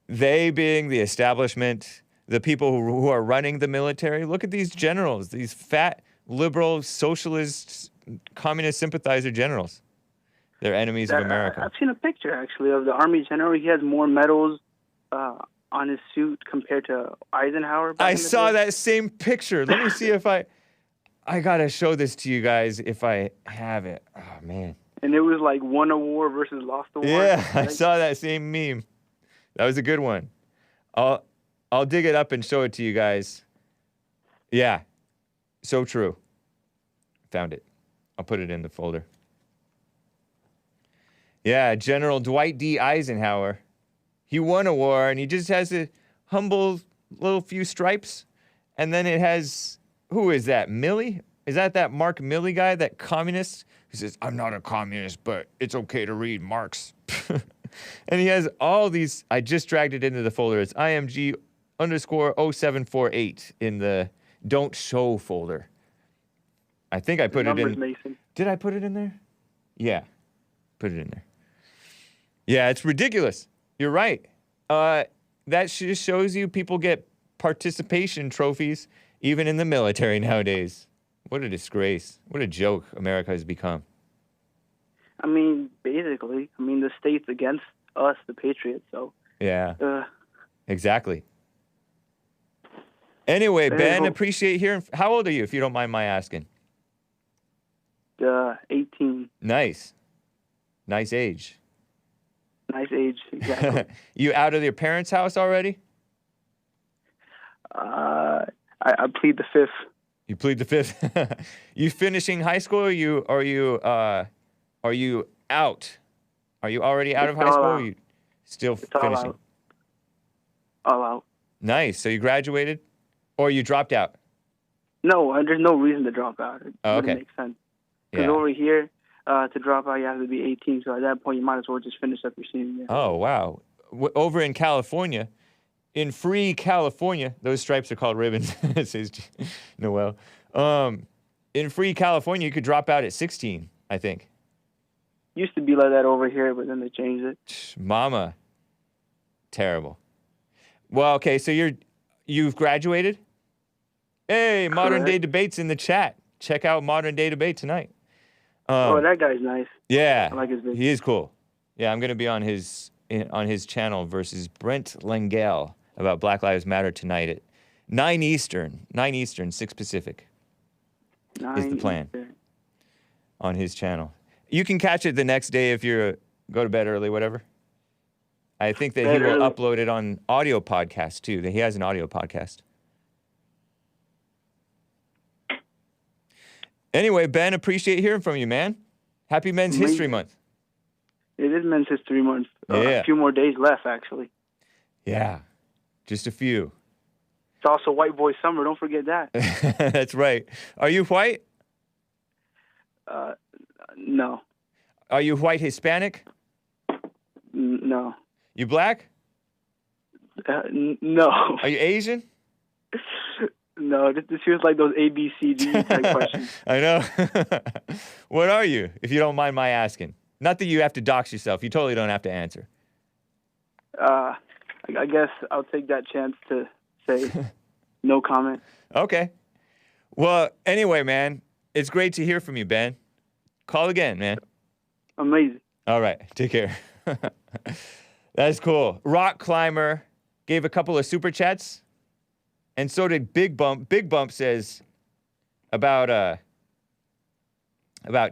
They being the establishment, the people who are running the military. Look at these generals, these fat, liberal, socialist, communist sympathizer generals. They're enemies of America. I've seen a picture, actually, of the Army general. He has more medals on his suit compared to Eisenhower. I saw that same picture. Let me see if I got to show this to you guys if I have it. Oh, man. And it was like won a war versus lost a war. Yeah, right? I saw that same meme. That was a good one. I'll dig it up and show it to you guys. Yeah, so true. Found it. I'll put it in the folder. Yeah, General Dwight D. Eisenhower. He won a war, and he just has a humble little few stripes. And then it has, who is that, Milley? Is that Mark Milley guy, that communist? Who says, I'm not a communist, but it's okay to read Marx. And he has all these, I just dragged it into the folder. It's IMG_0748 in the Don't Show folder. I think I put it in. Mason. Did I put it in there? Yeah, put it in there. Yeah, it's ridiculous. You're right. That just shows you people get participation trophies even in the military nowadays. What a disgrace. What a joke America has become. I mean, basically. The state's against us, the Patriots, so. Yeah. Exactly. Anyway, Ben, appreciate hearing. How old are you, if you don't mind my asking? 18. Nice. Nice age. Nice age, exactly. You out of your parents' house already? I plead the fifth. You plead the fifth. You finishing high school? Or are you out? Are you already out of high school? Or you still finishing? All out. Nice. So you graduated, or you dropped out? No, there's no reason to drop out. It wouldn't make sense. Because over here, to drop out, you have to be 18. So at that point, you might as well just finish up your senior year. Oh, wow. Over in California, in free California, those stripes are called ribbons, says Noel. In free California, you could drop out at 16, I think. Used to be like that over here, but then they changed it. Mama. Terrible. Well, okay, so you've graduated? Hey, Modern Day Debate's in the chat. Check out Modern Day Debate tonight. That guy's nice. Yeah, I like his video. He is cool. Yeah, I'm going to be on his channel versus Brent Langell about Black Lives Matter tonight at 9 Eastern, 6 Pacific is the plan on his channel. You can catch it the next day if you go to bed early, whatever. I think that he will upload it on audio podcast too. He has an audio podcast. Anyway, Ben, appreciate hearing from you, man. Happy Men's History Month. It is Men's History Month. Yeah. A few more days left, actually. Yeah, just a few. It's also White Boy Summer. Don't forget that. That's right. Are you white? No. Are you white Hispanic? No. You black? No. Are you Asian? No, this feels like those ABCD type questions. I know. What are you, if you don't mind my asking? Not that you have to dox yourself. You totally don't have to answer. I guess I'll take that chance to say no comment. Okay. Well, anyway, man, it's great to hear from you, Ben. Call again, man. Amazing. All right. Take care. That's cool. Rock Climber gave a couple of super chats. And so did Big Bump. Big Bump says about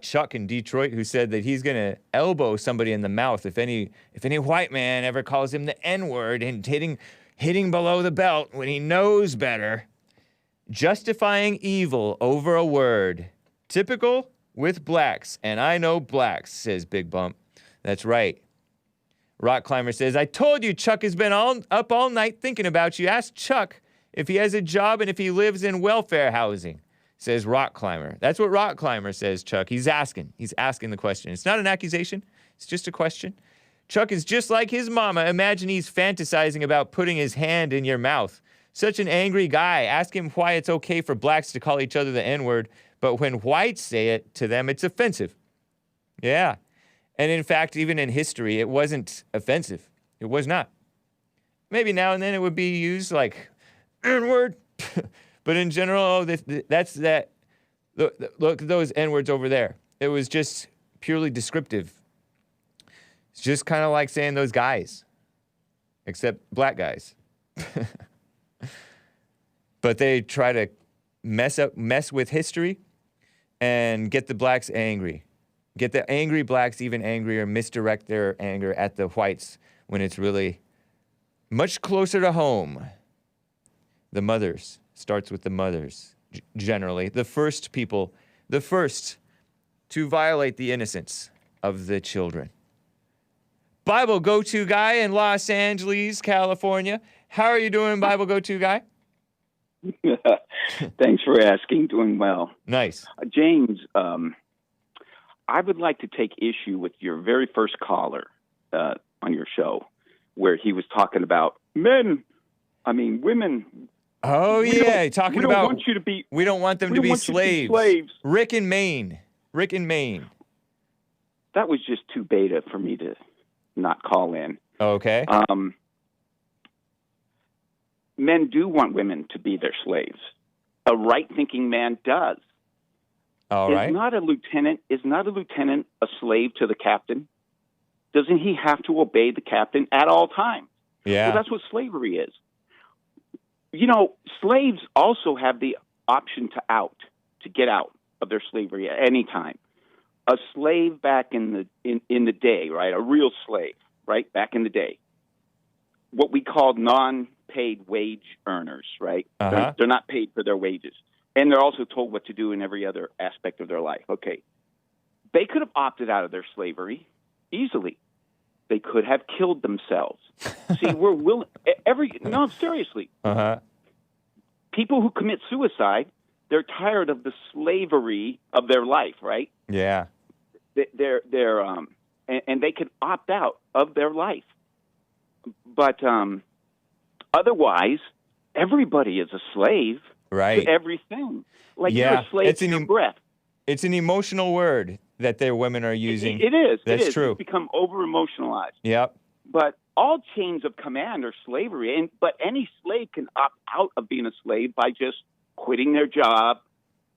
Chuck in Detroit, who said that he's gonna elbow somebody in the mouth if any white man ever calls him the N-word and hitting below the belt when he knows better. Justifying evil over a word. Typical with blacks, and I know blacks, says Big Bump. That's right. Rock Climber says, I told you Chuck has been up all night thinking about you. Ask Chuck if he has a job and if he lives in welfare housing, says Rock Climber. That's what Rock Climber says, Chuck. He's asking the question. It's not an accusation. It's just a question. Chuck is just like his mama. Imagine he's fantasizing about putting his hand in your mouth. Such an angry guy. Ask him why it's okay for blacks to call each other the N-word, but when whites say it to them, it's offensive. Yeah. And in fact, even in history, it wasn't offensive. It was not. Maybe now and then it would be used like N-word. But in general, that's that. Look at those N-words over there. It was just purely descriptive. It's just kind of like saying those guys, except black guys. But they try to mess with history and get the blacks angry. Get the angry blacks even angrier, misdirect their anger at the whites when it's really much closer to home. The mothers. Starts with the mothers, generally. The first to violate the innocence of the children. Bible go-to guy in Los Angeles, California. How are you doing, Bible go-to guy? Thanks for asking. Doing well. Nice. James, I would like to take issue with your very first caller on your show, where he was talking about women. Oh, yeah, talking about want you to be, we don't want them to be slaves. Rick in Maine. That was just too beta for me to not call in. Okay. Men do want women to be their slaves. A right-thinking man does. All right. Is not a lieutenant a slave to the captain? Doesn't he have to obey the captain at all times? Yeah. Well, that's what slavery is. You know, slaves also have the option to get out of their slavery at any time. a slave back in the day, right? A real slave, right? Back in the day. What we called non-paid wage earners, right? Uh-huh. They're not paid for their wages. And they're also told what to do in every other aspect of their life. Okay. They could have opted out of their slavery easily. They could have killed themselves. See, we're willing. No, seriously. Uh-huh. People who commit suicide, they're tired of the slavery of their life, right? Yeah. And they can opt out of their life. But otherwise, everybody is a slave Right. to everything. Like Yeah. you're a slave to your breath. It's an emotional word that their women are using. It is. That's it is. true. It's become over-emotionalized. Yep. But all chains of command are slavery. But any slave can opt out of being a slave by just quitting their job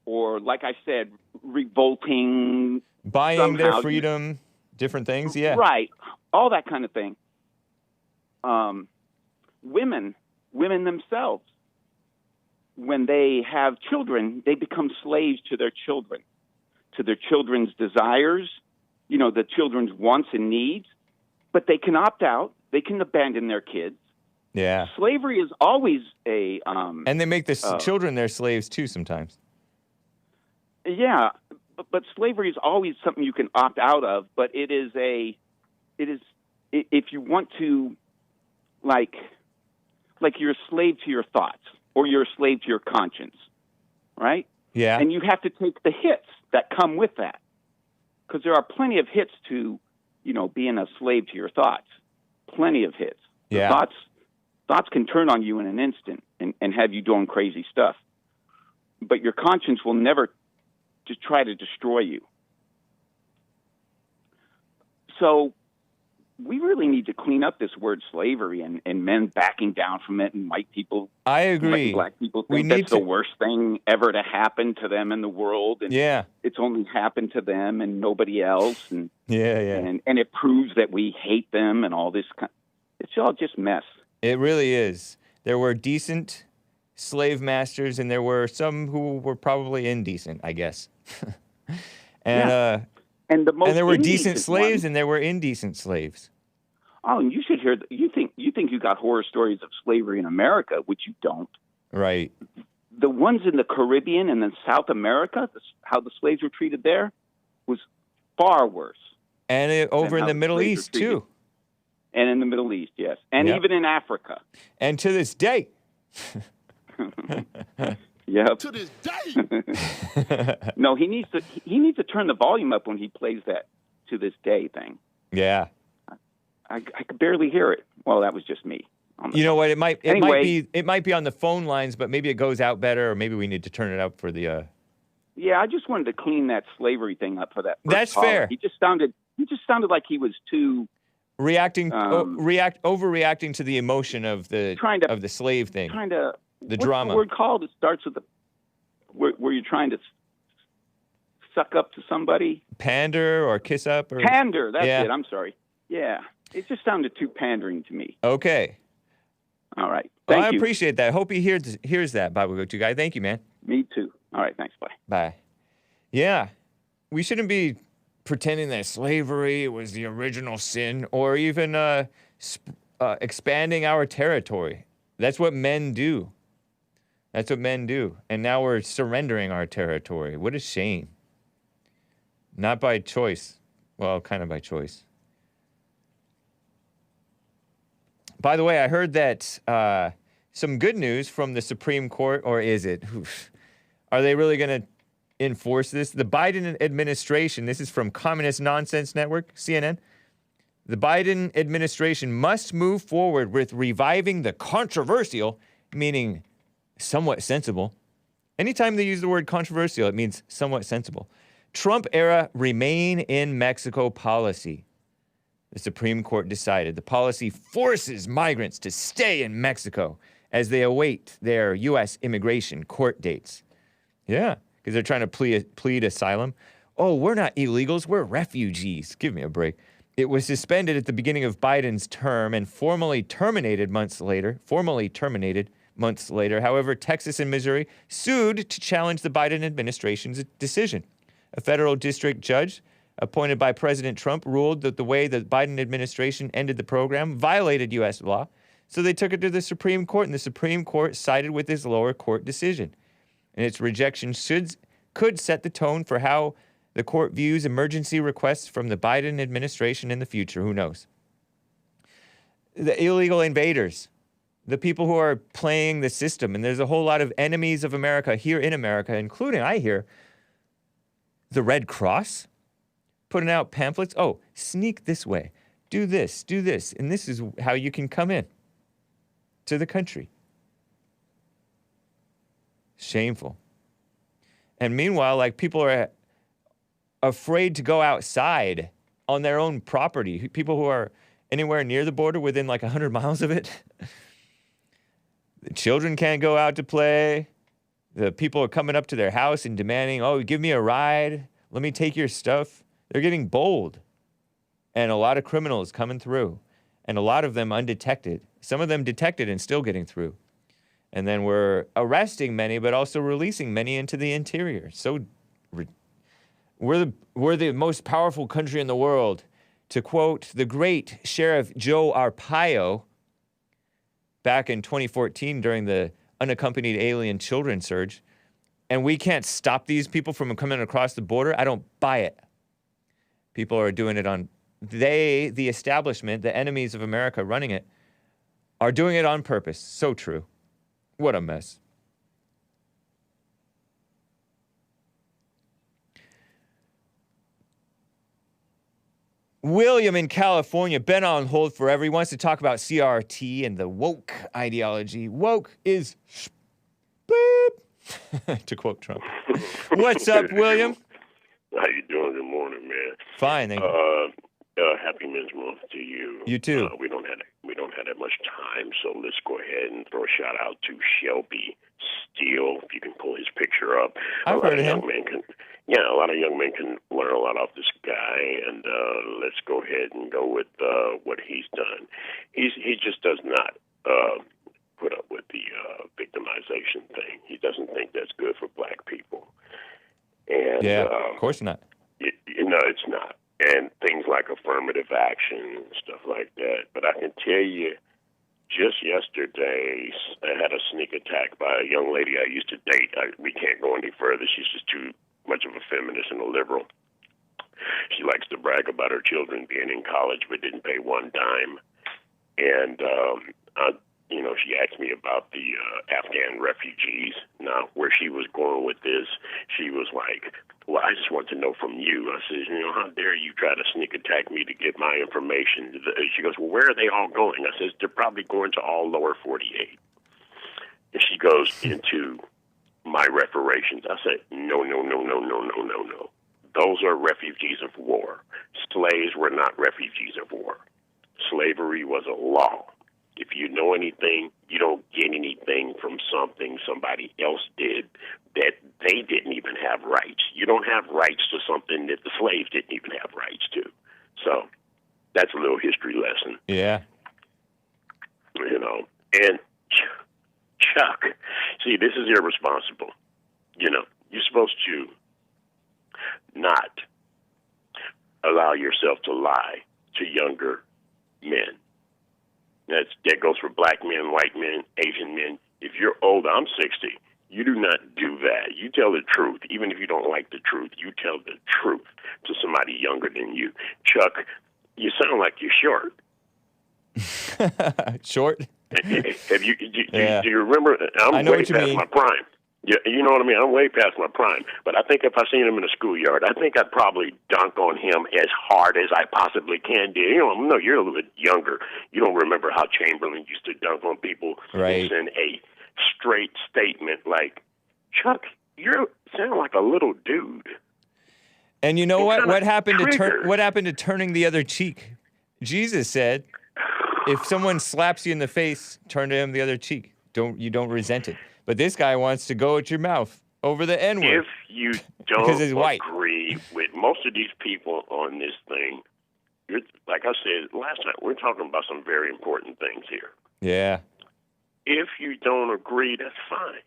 or, like I said, revolting. Buying their somehow. freedom, different things. Yeah. Right. All that kind of thing. Women themselves, when they have children, they become slaves to their children, to their children's desires, the children's wants and needs. But they can opt out. They can abandon their kids. Yeah. Slavery is always a... and they make the children their slaves, too, sometimes. Yeah, but slavery is always something you can opt out of. But it is if you want to, like you're a slave to your thoughts or you're a slave to your conscience, right? Yeah. And you have to take the hits that come with that, because there are plenty of hits to, being a slave to your thoughts. Plenty of hits. Yeah. Thoughts can turn on you in an instant and have you doing crazy stuff. But your conscience will never just try to destroy you. So we really need to clean up this word slavery and men backing down from it, and white people. I agree. Black people think that's the worst thing ever to happen to them in the world. And it's only happened to them and nobody else. And and it proves that we hate them and all this. It's all just mess. It really is. There were decent slave masters, and there were some who were probably indecent, I guess. And there were decent slaves, and there were indecent slaves. Oh, and you should hear. You think you got horror stories of slavery in America, which you don't. Right. The ones in the Caribbean and in South America, how the slaves were treated there, was far worse. And over in the Middle East too. And in the Middle East, yes, and even in Africa. And to this day. Yep. To this day. No, he needs to turn the volume up when he plays that "to this day" thing. Yeah. I could barely hear it. Well, that was just me. You know what? It might be on the phone lines, but maybe it goes out better, or maybe we need to turn it up for the. Yeah, I just wanted to clean that slavery thing up for that. That's caller. fair. He just sounded like he was too overreacting to the emotion of the slave thing. The drama. What's the word called? It starts with where you're trying to suck up to somebody. Pander or kiss up or pander. That's it. I'm sorry. Yeah, it just sounded too pandering to me. Okay. All right. Well, Thank you. I appreciate that. Hope he hears that, Bible Go-To guy. Thank you, man. Me too. All right. Thanks. Bye. Bye. Yeah, we shouldn't be pretending that slavery was the original sin, or even expanding our territory. That's what men do. That's what men do. And now we're surrendering our territory. What a shame. Not by choice. Well, kind of by choice. By the way, I heard that some good news from the Supreme Court, or is it? Are they really going to enforce this? The Biden administration, this is from Communist Nonsense Network, CNN. The Biden administration must move forward with reviving the controversial, meaning somewhat sensible. Anytime they use the word controversial, it means somewhat sensible. Trump-era Remain in Mexico policy. The Supreme Court decided the policy forces migrants to stay in Mexico as they await their U.S. immigration court dates. Yeah, because they're trying to plead asylum. Oh, we're not illegals, we're refugees. Give me a break. It was suspended at the beginning of Biden's term and formally terminated months later. However, Texas and Missouri sued to challenge the Biden administration's decision. A federal district judge appointed by President Trump, ruled that the way the Biden administration ended the program violated U.S. law. So they took it to the Supreme Court, and the Supreme Court sided with this lower court decision. And its rejection could set the tone for how the court views emergency requests from the Biden administration in the future. Who knows? The illegal invaders, the people who are playing the system, and there's a whole lot of enemies of America here in America, including, I hear, the Red Cross putting out pamphlets. Oh, sneak this way. Do this, and this is how you can come in to the country. Shameful. And meanwhile, like, people are afraid to go outside on their own property. People who are anywhere near the border, within like 100 miles of it. The children can't go out to play. The people are coming up to their house and demanding, oh, give me a ride. Let me take your stuff. They're getting bold. And a lot of criminals coming through. And a lot of them undetected. Some of them detected and still getting through. And then we're arresting many, but also releasing many into the interior. So we're the most powerful country in the world. To quote the great Sheriff Joe Arpaio back in 2014 during the unaccompanied alien children surge, and we can't stop these people from coming across the border, I don't buy it. People are doing it on, the establishment, the enemies of America running it, are doing it on purpose. So true. What a mess. William in California, been on hold forever. He wants to talk about CRT and the woke ideology. Woke is beep, to quote Trump. What's up, William? How you doing? Good morning, man. Fine, thank you. Happy Men's Month to you. You too. We don't have that much time, so let's go ahead and throw a shout out to Shelby Steele. If you can pull his picture up, I've heard of him. A lot of young men can learn a lot off this guy, and let's go ahead and go with what he's done. He just does not put up with the victimization thing. He doesn't think that's good for black people. And yeah, of course not. It's not. And things like affirmative action and stuff like that. But I can tell you, just yesterday, I had a sneak attack by a young lady I used to date. We can't go any further. She's just too much of a feminist and a liberal. She likes to brag about her children being in college but didn't pay one dime. And, she asked me about the Afghan refugees. Now, where she was going with this, she was like, well, I just want to know from you. I said, how dare you try to sneak attack me to get my information? She goes, well, where are they all going? I said, they're probably going to all lower 48. And she goes into my reparations. I said, no. Those are refugees of war. Slaves were not refugees of war. Slavery was a law. If you know anything, you don't get anything from something somebody else did that they didn't even have rights. You don't have rights to something that the slaves didn't even have rights to. So that's a little history lesson. Yeah. And Chuck, see, this is irresponsible. You're supposed to not allow yourself to lie to younger men. That goes for black men, white men, Asian men. If you're older, I'm 60. You do not do that. You tell the truth. Even if you don't like the truth, you tell the truth to somebody younger than you. Chuck, you sound like you're short. Short? Do you remember? I'm way past my prime. Yeah, you know what I mean? I'm way past my prime. But I think if I seen him in a schoolyard, I think I'd probably dunk on him as hard as I possibly can do. No, you're a little bit younger. You don't remember how Chamberlain used to dunk on people. Right. And send a straight statement like, Chuck, you sound like a little dude. And you know what? What happened to turning the other cheek? Jesus said, if someone slaps you in the face, turn to him the other cheek. You don't resent it. But this guy wants to go at your mouth over the N-word. If you don't agree with most of these people on this thing, like I said last night, we're talking about some very important things here. Yeah. If you don't agree, that's fine.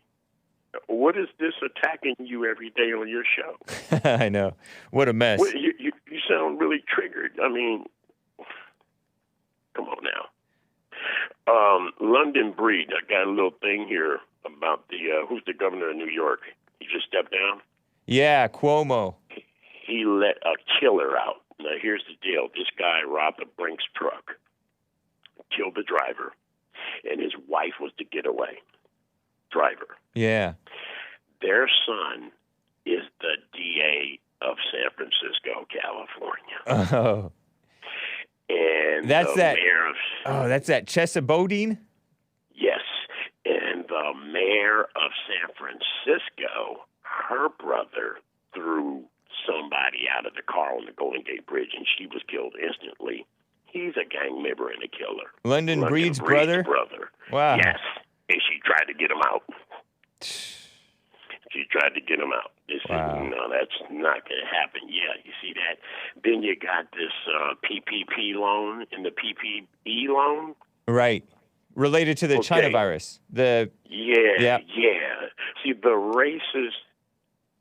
What is this attacking you every day on your show? I know. What a mess. You really triggered. I mean, come on now. London Breed, I got a little thing here about who's the governor of New York? He just stepped down? Yeah, Cuomo. He let a killer out. Now, here's the deal. This guy robbed a Brinks truck, killed the driver, and his wife was the getaway driver. Yeah. Their son is the DA of San Francisco, California. Oh. And that's the that. mayor of, that's that Chesa Bodine? yes. And the mayor of San Francisco, her brother threw somebody out of the car on the Golden Gate Bridge, and she was killed instantly. He's a gang member and a killer. London Breed's brother? Wow. Yes. And she tried to get him out. She tried to get him out. They said, no, that's not going to happen. Yeah, you see that? Then you got this PPP loan and the PPE loan. Right. Related to the China virus. Yeah. See, the racist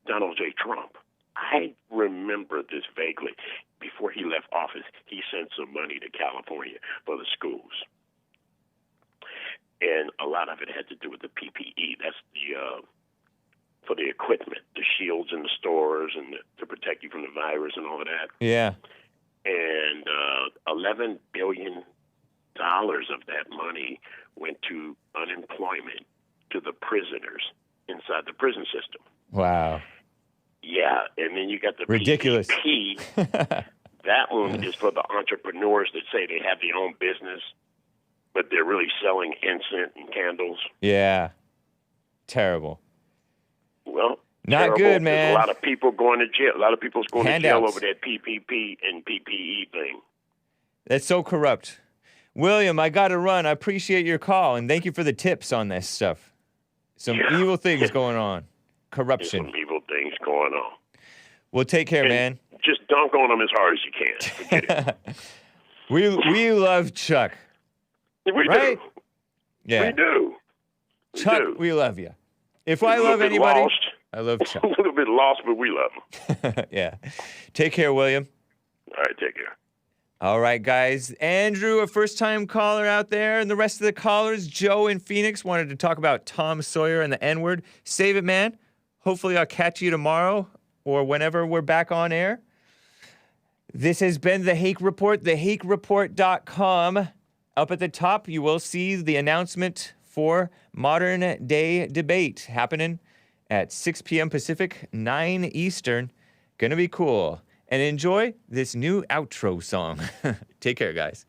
Donald J. Trump, I remember this vaguely. Before he left office, he sent some money to California for the schools. And a lot of it had to do with the PPE. That's for the equipment, the shields in the stores and to protect you from the virus and all of that. Yeah. And $11 billion of that money went to unemployment to the prisoners inside the prison system. Wow. Yeah, and then you got the ridiculous PPP. That one is for the entrepreneurs that say they have their own business, but they're really selling incense and candles. Yeah. Terrible. Well, not terrible. good, man. There's a lot of people going to jail. A lot of people's going to jail Handouts. over that PPP and PPE thing. That's so corrupt. William, I got to run. I appreciate your call, and thank you for the tips on this stuff. Some evil things going on. Corruption. There's some evil things going on. Well, take care, man. Just dunk on them as hard as you can. Forget it. We love Chuck. We right? do. Yeah. We do. Chuck, we love you. If I love anybody, I love Chuck. A little bit lost, but we love him. Yeah. Take care, William. All right, take care. All right, guys. Andrew, a first-time caller out there, and the rest of the callers, Joe in Phoenix, wanted to talk about Tom Sawyer and the N-word. Save it, man. Hopefully I'll catch you tomorrow or whenever we're back on air. This has been The Hake Report, thehakereport.com. Up at the top, you will see the announcement for Modern Day Debate happening at 6 p.m. Pacific, 9 Eastern. Gonna be cool. And enjoy this new outro song. Take care, guys.